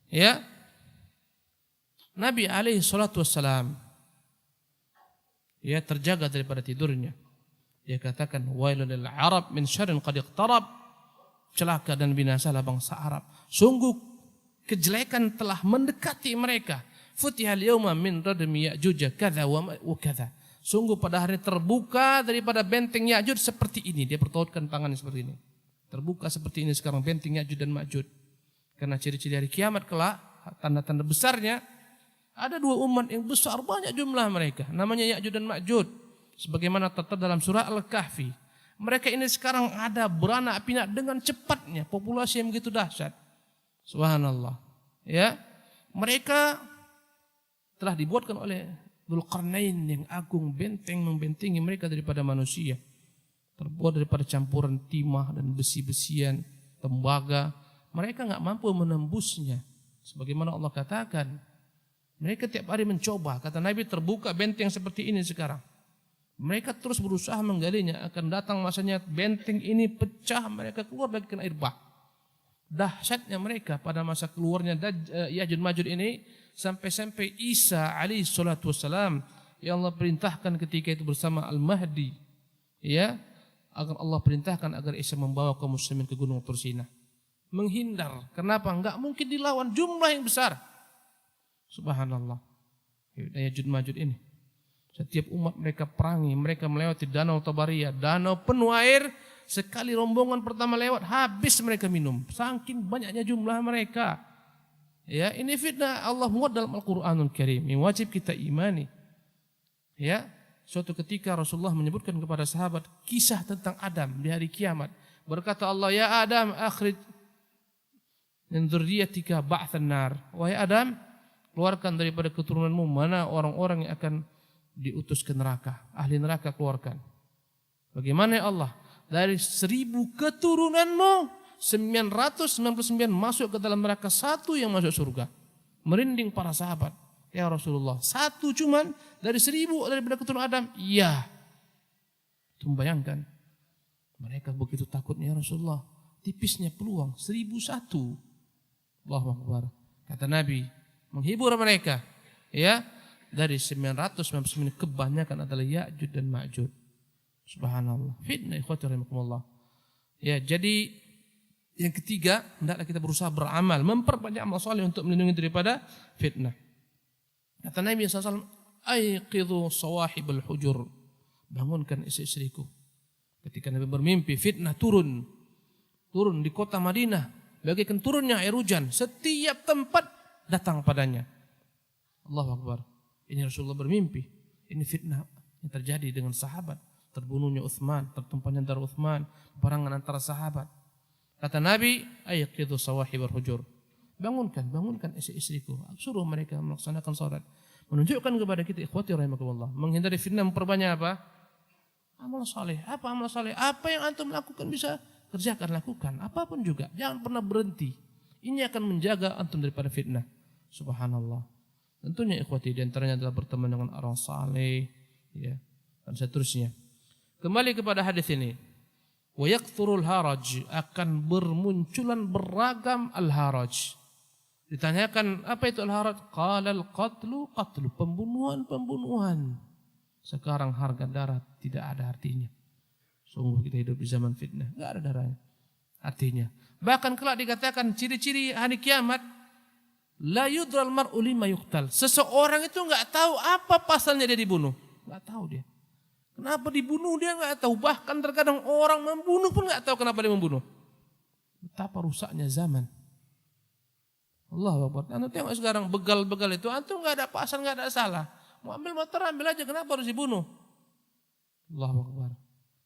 Ya. Nabi alaihi salatu wassalam, ya, terjaga daripada tidurnya. Dia katakan, wailul lil Arab min syarrin qad iqtarab. Celaka dan binasalah bangsa Arab. Sungguh kejelekan telah mendekati mereka. Futihal yauma min radmi Ya'juj kadza wa kadza. Sungguh pada hari terbuka daripada benteng Ya'juj seperti ini. Dia pertautkan tangannya seperti ini. Terbuka seperti ini sekarang benteng Ya'juj dan Ma'juj. Karena ciri-ciri hari kiamat kelak, tanda-tanda besarnya, ada dua umat yang besar banyak jumlah mereka. Namanya Ya'juj dan Ma'juj. Sebagaimana tertera dalam surah Al-Kahfi. Mereka ini sekarang ada beranak pinak dengan cepatnya. Populasi yang begitu dahsyat. Subhanallah. Ya, mereka telah dibuatkan oleh Dzulqarnain yang agung, benteng membentengi mereka daripada manusia. Terbuat daripada campuran timah dan besi-besian, tembaga. Mereka enggak mampu menembusnya. Sebagaimana Allah katakan, mereka tiap hari mencoba. Kata Nabi, terbuka benteng seperti ini sekarang. Mereka terus berusaha menggalinya. Akan datang masanya benteng ini pecah, mereka keluar dari air bah. Dahsyatnya mereka pada masa keluarnya Ya'juj Ma'juj ini, sampai-sampai Isa alaihi salatu wassalam yang Allah perintahkan ketika itu bersama Al-Mahdi, ya, agar Allah perintahkan agar Isa membawa kaum muslimin ke Gunung Tursina. Menghindar. Kenapa? Enggak mungkin dilawan jumlah yang besar. Subhanallah. Ya'juj Ma'juj ini. Setiap umat mereka perangi, mereka melewati danau Tabariyah, danau penuh air. Sekali rombongan pertama lewat, habis mereka minum. Saking banyaknya jumlah mereka. Ya, ini fitnah Allah muat dalam Al-Qur'anul Karim yang wajib kita imani. Ya, suatu ketika Rasulullah menyebutkan kepada sahabat kisah tentang Adam di hari kiamat. Berkata Allah, ya Adam, akhrij min dzurriyyatika ba'tsan nar. Wahai Adam, keluarkan daripada keturunanmu mana orang-orang yang akan diutus ke neraka, ahli neraka keluarkan. Bagaimana ya Allah? Dari 1000 keturunanmu 999 masuk ke dalam neraka, satu yang masuk surga. Merinding para sahabat. Ya Rasulullah, satu cuman dari 1000 daripada keturunan Adam? Iya. Itu membayangkan. Mereka begitu takutnya ya Rasulullah. Tipisnya peluang 1001. Allahu Akbar. Kata Nabi, menghibur mereka. Ya. Dari 999 kebanyakan adalah Ya'juj dan Ma'juj. Subhanallah. Fitnah ikhwati rahimakumullah. Ya, jadi yang ketiga, hendaklah kita berusaha beramal, memperbanyak amal saleh untuk melindungi daripada fitnah. Kata Nabi SAW, aiqidhu sawahibal hujur. Bangunkan istri-istriku. Ketika Nabi bermimpi, fitnah turun di kota Madinah, bagaikan turunnya air hujan. Setiap tempat datang padanya. Allahu Akbar. Ini Rasulullah bermimpi. Ini fitnah yang terjadi dengan sahabat. Terbunuhnya Utsman, tertumpahnya darah Utsman, peperangan antara sahabat. Kata Nabi, ayqidhu sawahibal hujur. Bangunkan istri-istriku. Suruh mereka melaksanakan salat. Menunjukkan kepada kita ikhwati rahimakumullah, menghindari fitnah, memperbanyak apa? Amal saleh. Apa amal saleh? Apa yang antum lakukan bisa kerjakan, lakukan. Apapun juga. Jangan pernah berhenti. Ini akan menjaga antum daripada fitnah. Subhanallah. Tentunya ikhwati, diantaranya adalah berteman dengan orang saleh, ya, dan seterusnya. Kembali kepada hadis ini. Wa yakthurul haraj, akan bermunculan beragam al-haraj. Ditanyakan apa itu al-haraj? Qala al-qatlu qatlu, pembunuhan. Sekarang harga darah tidak ada artinya. Sungguh kita hidup di zaman fitnah, enggak ada darahnya. Artinya, bahkan kelak dikatakan ciri-ciri hari kiamat, la yudral mar'u lima yuqtal. Seseorang itu enggak tahu apa pasalnya dia dibunuh. Enggak tahu dia. Kenapa dibunuh dia enggak tahu. Bahkan terkadang orang membunuh pun enggak tahu kenapa dia membunuh. Betapa rusaknya zaman. Allahu Akbar. Antum tengok sekarang begal-begal itu, antum enggak ada pasal, enggak ada salah. Mau ambil motor ambil aja, kenapa harus dibunuh? Allahu Akbar.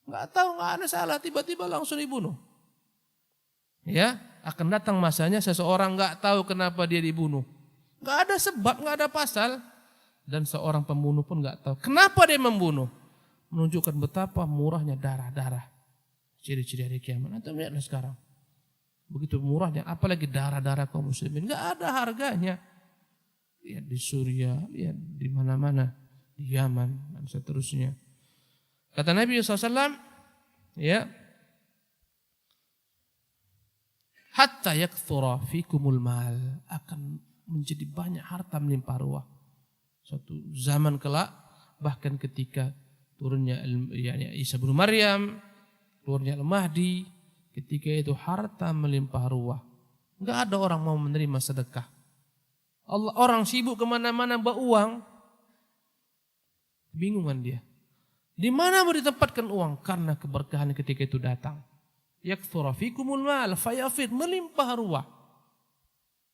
Enggak tahu, enggak ada salah, tiba-tiba langsung dibunuh. Ya, akan datang masanya seseorang enggak tahu kenapa dia dibunuh. Nggak ada sebab, nggak ada pasal. Dan seorang pembunuh pun nggak tahu kenapa dia membunuh. Menunjukkan betapa murahnya darah-darah. Ciri-ciri hari kiamat. Antum lihatlah sekarang. Begitu murahnya, apalagi darah-darah kaum muslimin. Nggak ada harganya. Lihat di Suriah, lihat di mana-mana. Di Yaman, dan seterusnya. Kata Nabi SAW, ya, hatta yakthura fikumul mal, akan menjadi banyak harta melimpah ruah. Suatu zaman kelak, bahkan ketika turunnya Isa bin Maryam, keluarnya Al-Mahdi, ketika itu harta melimpah ruah. Enggak ada orang mau menerima sedekah. Orang sibuk kemana-mana bawa uang, bingungan dia. Di mana mau ditempatkan uang? Karena keberkahan ketika itu datang. Yakthura fikumul mal fayafid, melimpah ruah.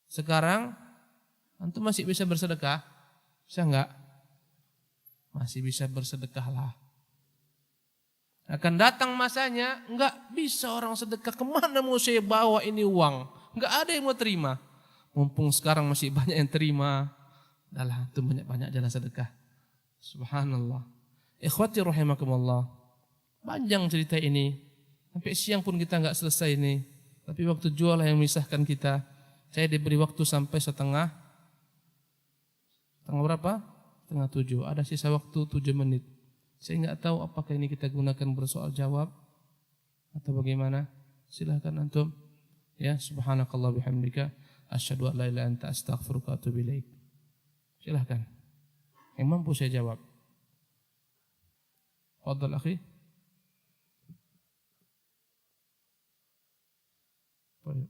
Sekarang antum masih bisa bersedekah? Bisa enggak? Masih bisa bersedekahlah. Akan datang masanya enggak bisa orang sedekah. Kemana mau saya bawa ini uang? Enggak ada yang mau terima. Mumpung sekarang masih banyak yang terima, adalah itu banyak-banyak jalan sedekah. Subhanallah. Ikhwati rahimakumullah. Panjang cerita ini. Sampai siang pun kita enggak selesai ini. Tapi waktu jual yang memisahkan kita. Saya diberi waktu sampai setengah berapa? Setengah 7. Ada sisa waktu 7 menit. Saya enggak tahu apakah ini kita gunakan bersoal jawab atau bagaimana. Silakan antum. Ya, subhanakallah bihamdika asyhadu an la ilaha illa anta astaghfiruka wa atubu ilaik. Silakan. Yang mampu saya jawab. Fadhal akhi. Baik.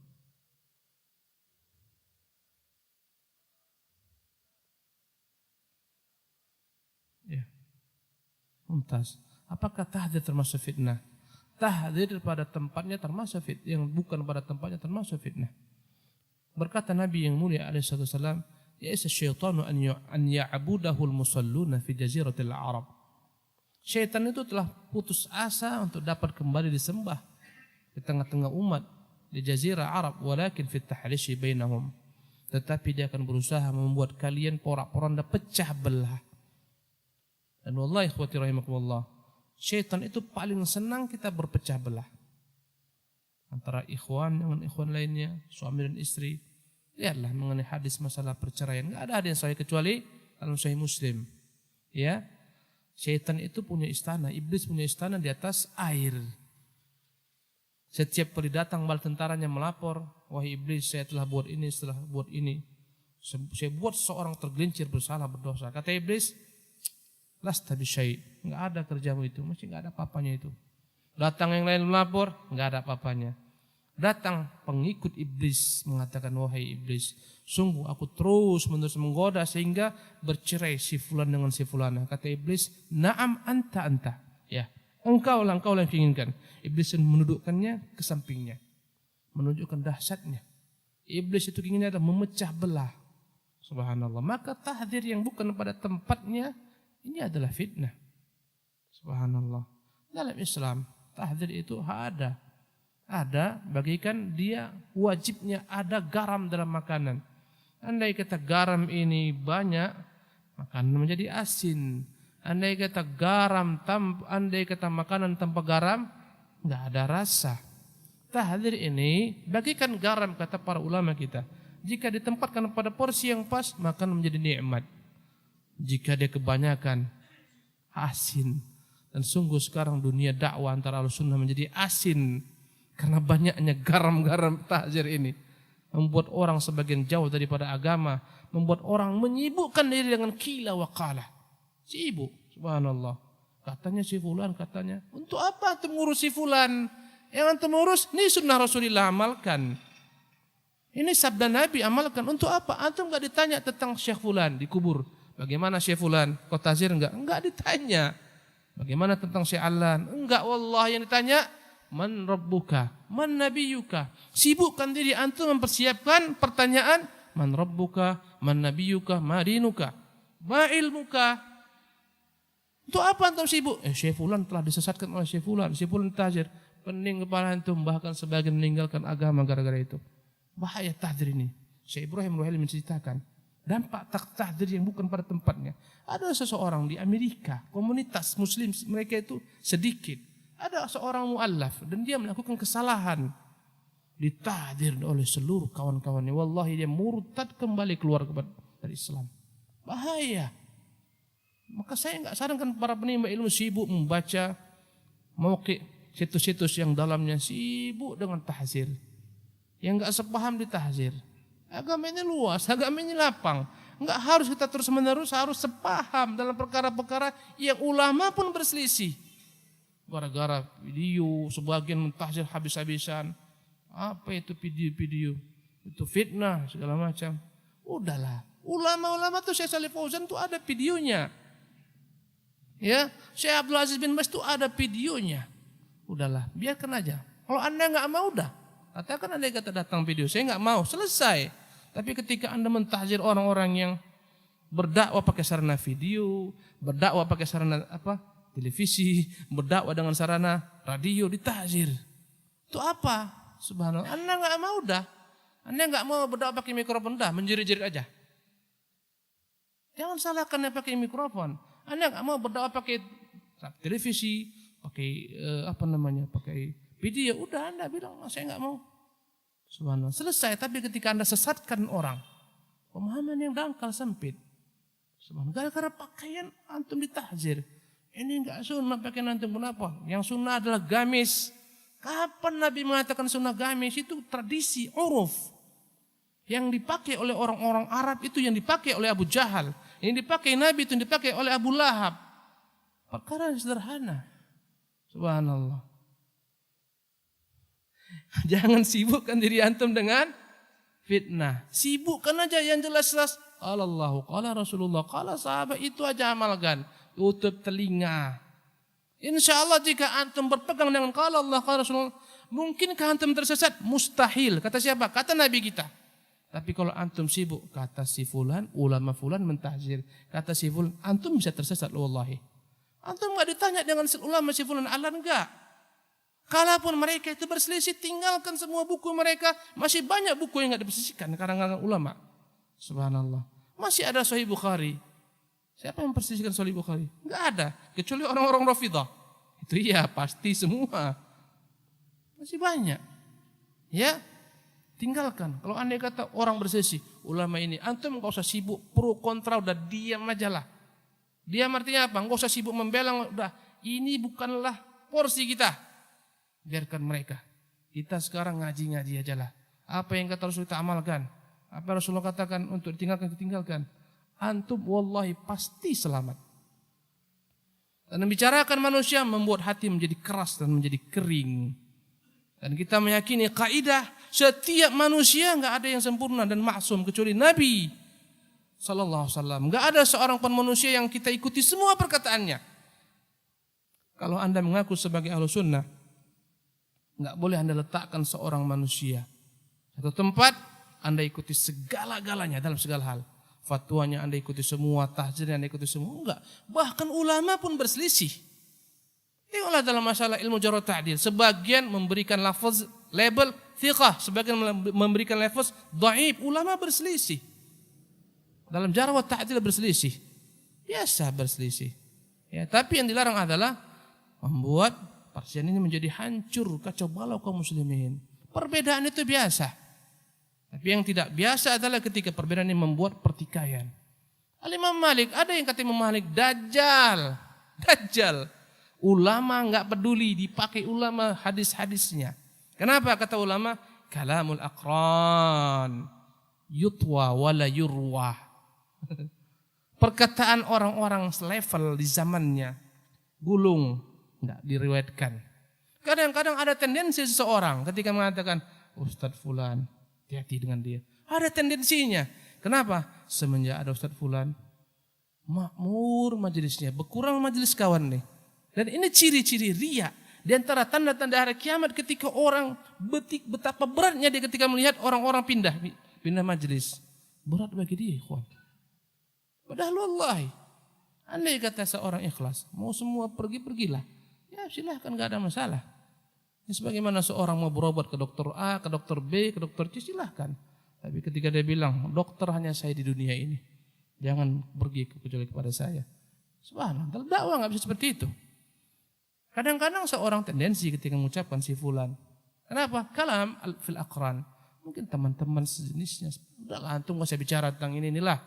Ya. Mumtaz. Apakah tahdzir termasuk fitnah? Tahdzir pada tempatnya termasuk fitnah, yang bukan pada tempatnya termasuk fitnah. Berkata Nabi yang mulia alaihi wasallam, "Ya'isa syaitanu an ya'budahu al-musalluna fi jaziratil Arab." Syaitan itu telah putus asa untuk dapat kembali disembah di tengah-tengah umat di jazirah Arab, walakin fit tahlishi bainahum. Tetapi dia akan berusaha membuat kalian porak-poranda pecah belah. Dan wallahi ikhwati rahimakumullah, syaitan itu paling senang kita berpecah belah. Antara ikhwan dengan ikhwan lainnya, suami dan istri. Lihatlah mengenai hadis masalah perceraian. Enggak ada hadis yang sahih kecuali dalam Sahih Muslim. Ya. Syaitan itu punya istana, iblis punya istana di atas air. Setiap kali datang bala tentaranya melapor, wahai iblis, saya telah buat ini, setelah buat ini. Saya buat seorang tergelincir bersalah berdosa. Kata iblis, lasta bisyai, enggak ada kerjamu itu, masih enggak ada apa-apanya itu. Datang yang lain melapor, enggak ada apa-apanya. Datang pengikut iblis mengatakan, wahai iblis, sungguh aku terus-menerus menggoda sehingga bercerai si fulan dengan si fulana. Kata iblis, na'am anta. Ya, engkau lah yang inginkan. Iblis menundukkannya ke sampingnya, menunjukkan dahsyatnya. Iblis itu inginnya adalah memecah belah. Subhanallah. Maka tahdzir yang bukan pada tempatnya, ini adalah fitnah. Subhanallah. Dalam Islam, tahdzir itu ada bagikan dia wajibnya ada garam dalam makanan. Andai kata garam ini banyak, makanan menjadi asin. Andai kata makanan tanpa garam, enggak ada rasa. Tahdzir ini bagikan garam, kata para ulama kita. Jika ditempatkan pada porsi yang pas, makanan menjadi nikmat. Jika dia kebanyakan, asin. Dan sungguh sekarang dunia dakwah antara Ahlussunnah menjadi asin. Karena banyaknya garam-garam tahdzir ini. Membuat orang sebagian jauh daripada agama. Membuat orang menyibukkan diri dengan qila wa qala. Sibuk, subhanallah. Katanya si fulan, katanya. Untuk apa antum ngurus si fulan? Yang antum ngurus, ini sunnah Rasulullah, amalkan. Ini sabda Nabi, amalkan. Untuk apa? Antum enggak ditanya tentang Syekh fulan di kubur. Bagaimana Syekh fulan? Kau tahdzir enggak? Enggak ditanya. Bagaimana tentang Syekh Alan? Enggak, wallahi yang ditanya, man rabbuka, man nabiyuka. Sibukkan diri antum mempersiapkan pertanyaan, man rabbuka, man nabiyuka, ma dinuka, ma ilmuka. Untuk apa antum sibuk? Syekh fulan telah disesatkan oleh Syekh fulan tahdzir. Pening kepala antum, bahkan sebagian meninggalkan agama gara-gara itu. Bahaya tahdzir ini. Syekh Ibrahim Ruhaili menceritakan, dampak tahdzir yang bukan pada tempatnya. Ada seseorang di Amerika, komunitas muslim mereka itu sedikit. Ada seorang muallaf dan dia melakukan kesalahan. Ditahdzir oleh seluruh kawan-kawannya. Wallahi dia murtad kembali keluar dari Islam. Bahaya. Maka saya enggak sarankan para penimba ilmu sibuk membaca mauqi situs-situs yang dalamnya sibuk dengan tahzir. Yang enggak sepaham ditahzir. Agama ini luas, agama ini lapang. Enggak harus kita terus-menerus harus sepaham dalam perkara-perkara yang ulama pun berselisih. Gara-gara video sebagian mentahzir habis-habisan. Apa itu video-video? Itu fitnah segala macam. Udahlah. Ulama-ulama tuh Syekh Shalih Fauzan tuh ada videonya. Ya, Syekh Abdul Aziz bin Baz tuh ada videonya. Udahlah, biarkan aja. Kalau Anda enggak mau udah. Katakan Anda kata datang video, saya enggak mau, selesai. Tapi ketika Anda mentahzir orang-orang yang berdakwah pakai sarana video, berdakwah pakai sarana televisi, berdakwah dengan sarana radio, ditahzir. Itu apa? Subhanallah. Anda enggak mau dah. Anda enggak mau berdakwah pakai mikrofon dah, menjerit-jerit aja. Jangan salahkan yang pakai mikrofon. Anda enggak mau berdakwah pakai televisi, pakai pakai video, udah Anda bilang saya enggak mau. Subhanallah. Selesai. Tapi ketika Anda sesatkan orang, pemahaman yang dangkal sempit. Subhanallah. Gara-gara pakaian antum ditahzir. Ini enggak sunnah pakaian antum, kenapa? Yang sunnah adalah gamis. Kapan Nabi mengatakan sunnah gamis? Itu tradisi, uruf. Yang dipakai oleh orang-orang Arab itu yang dipakai oleh Abu Jahal. Yang dipakai Nabi itu yang dipakai oleh Abu Lahab. Perkara yang sederhana. Subhanallah. Jangan sibukkan diri antum dengan fitnah. Sibukkan aja yang jelas-jelas. Qala Allah, qala Rasulullah, qala sahabat, itu aja amalkan. Tutup telinga. Insya Allah jika antum berpegang dengan qala Allah, qala Rasulullah, mungkinkah antum tersesat? Mustahil. Kata siapa? Kata Nabi kita. Tapi kalau antum sibuk, kata si fulan, ulama fulan mentahzir. Kata si fulan, antum bisa tersesat wallahi. Antum enggak ditanya dengan ulama si fulan Allah enggak. Kalaupun mereka itu berselisih, tinggalkan semua buku mereka. Masih banyak buku yang enggak dipersisihkan karangan ulama. Subhanallah. Masih ada Sahih Bukhari. Siapa yang mempersisihkan Sahih Bukhari? Enggak ada, kecuali orang-orang Rafidhah. Itu iya pasti semua. Masih banyak. Ya. Tinggalkan. Kalau Anda kata orang berselisih, ulama ini, antum enggak usah sibuk pro kontra, udah diam aja lah. Diam artinya apa? Enggak usah sibuk membela, udah. Ini bukanlah porsi kita. Biarkan mereka. Kita sekarang ngaji-ngaji aja lah. Apa yang kata Rasul kita amalkan. Apa Rasulullah katakan untuk ditinggalkan, ditinggalkan. Antum wallahi pasti selamat. Dan membicarakan manusia membuat hati menjadi keras dan menjadi kering. Dan kita meyakini kaidah setiap manusia enggak ada yang sempurna dan maksum kecuali Nabi sallallahu alaihi wasallam. Enggak ada seorang pun manusia yang kita ikuti semua perkataannya. Kalau Anda mengaku sebagai Ahlus Sunnah, enggak boleh Anda letakkan seorang manusia satu tempat, Anda ikuti segala-galanya dalam segala hal. Fatwanya Anda ikuti semua, tahzirnya Anda ikuti semua, enggak. Bahkan ulama pun berselisih. Tengoklah dalam masalah ilmu jarh ta'dil, sebagian memberikan lafaz label thiqah, sebagian memberikan lafaz dhaif. Ulama berselisih. Dalam jarh wa ta'dil berselisih. Biasa berselisih. Ya, tapi yang dilarang adalah membuat persian ini menjadi hancur, kacau balau kaum muslimin. Perbedaan itu biasa. Tapi yang tidak biasa adalah ketika perbedaan ini membuat pertikaian. Al-Imam Malik, ada yang kata Imam Malik Dajjal. Dajjal. Ulama enggak peduli, dipakai ulama hadis-hadisnya. Kenapa kata ulama? Kalamul aqran yutwa wala yurwa. Perkataan orang-orang selevel di zamannya gulung, enggak diriwayatkan. Kadang-kadang ada tendensi seseorang ketika mengatakan Ustadz Fulan, hati-hati dengan dia. Ada tendensinya. Kenapa? Semenjak ada Ustadz Fulan, makmur majelisnya, berkurang majelis kawan nih. Dan ini ciri-ciri riya. Di antara tanda-tanda hari kiamat ketika orang betapa beratnya dia ketika melihat orang-orang pindah majelis. Berat bagi dia, ikhwan. Padahal wallahi, andai kata seorang ikhlas, mau semua pergi-pergilah. Ya silahkan, enggak ada masalah. Ya, sebagaimana seorang mau berobat ke dokter A, ke dokter B, ke dokter C, silahkan. Tapi ketika dia bilang, dokter hanya saya di dunia ini, jangan pergi kecuali kepada saya. Subhanallah, dakwah nggak bisa seperti itu. Kadang-kadang seorang tendensi ketika mengucapkan si fulan. Kenapa? Kalam fil aqran. Mungkin teman-teman sejenisnya. Udahlah antum nggak usah bicara tentang inilah.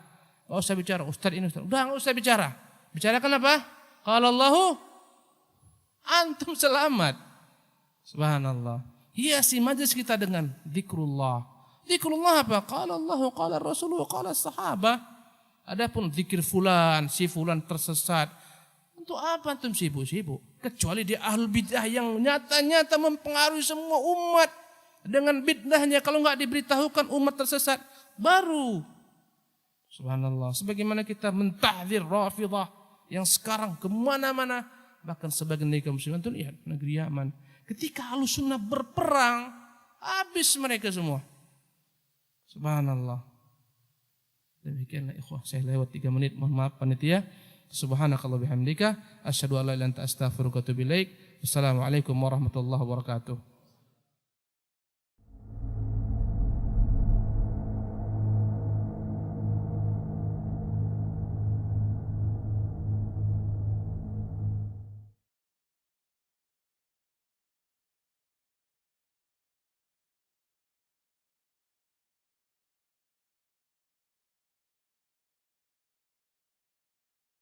Nggak usah bicara ustaz ini ustaz. Udah nggak usah bicara. Bicarakan apa? Qala Allahu, antum selamat. Subhanallah. Hiasi majlis kita dengan zikrullah. Zikrullah apa? Qala Allahu, qala Rasulullah, qala sahabah. Adapun zikir fulan, si fulan tersesat. Untuk apa antum sibuk-sibuk? Kecuali dia ahlul bid'ah yang nyata-nyata mempengaruhi semua umat. Dengan bid'ahnya kalau nggak diberitahukan umat tersesat. Baru. Subhanallah. Sebagaimana kita mentahdzir Rafidah yang sekarang kemana-mana. Bahkan sebagian dari kaum muslimin itu lihat negeri Yaman. Ketika Ahlussunnah berperang, habis mereka semua. Subhanallah. Demikianlah ikhwah, saya lewat 3 menit, mohon maaf panitia. Subhanakallah bihamdika asyhadu an la ilaha illa anta astaghfiruka wa atubu ilaik. Wassalamualaikum warahmatullahi wabarakatuh.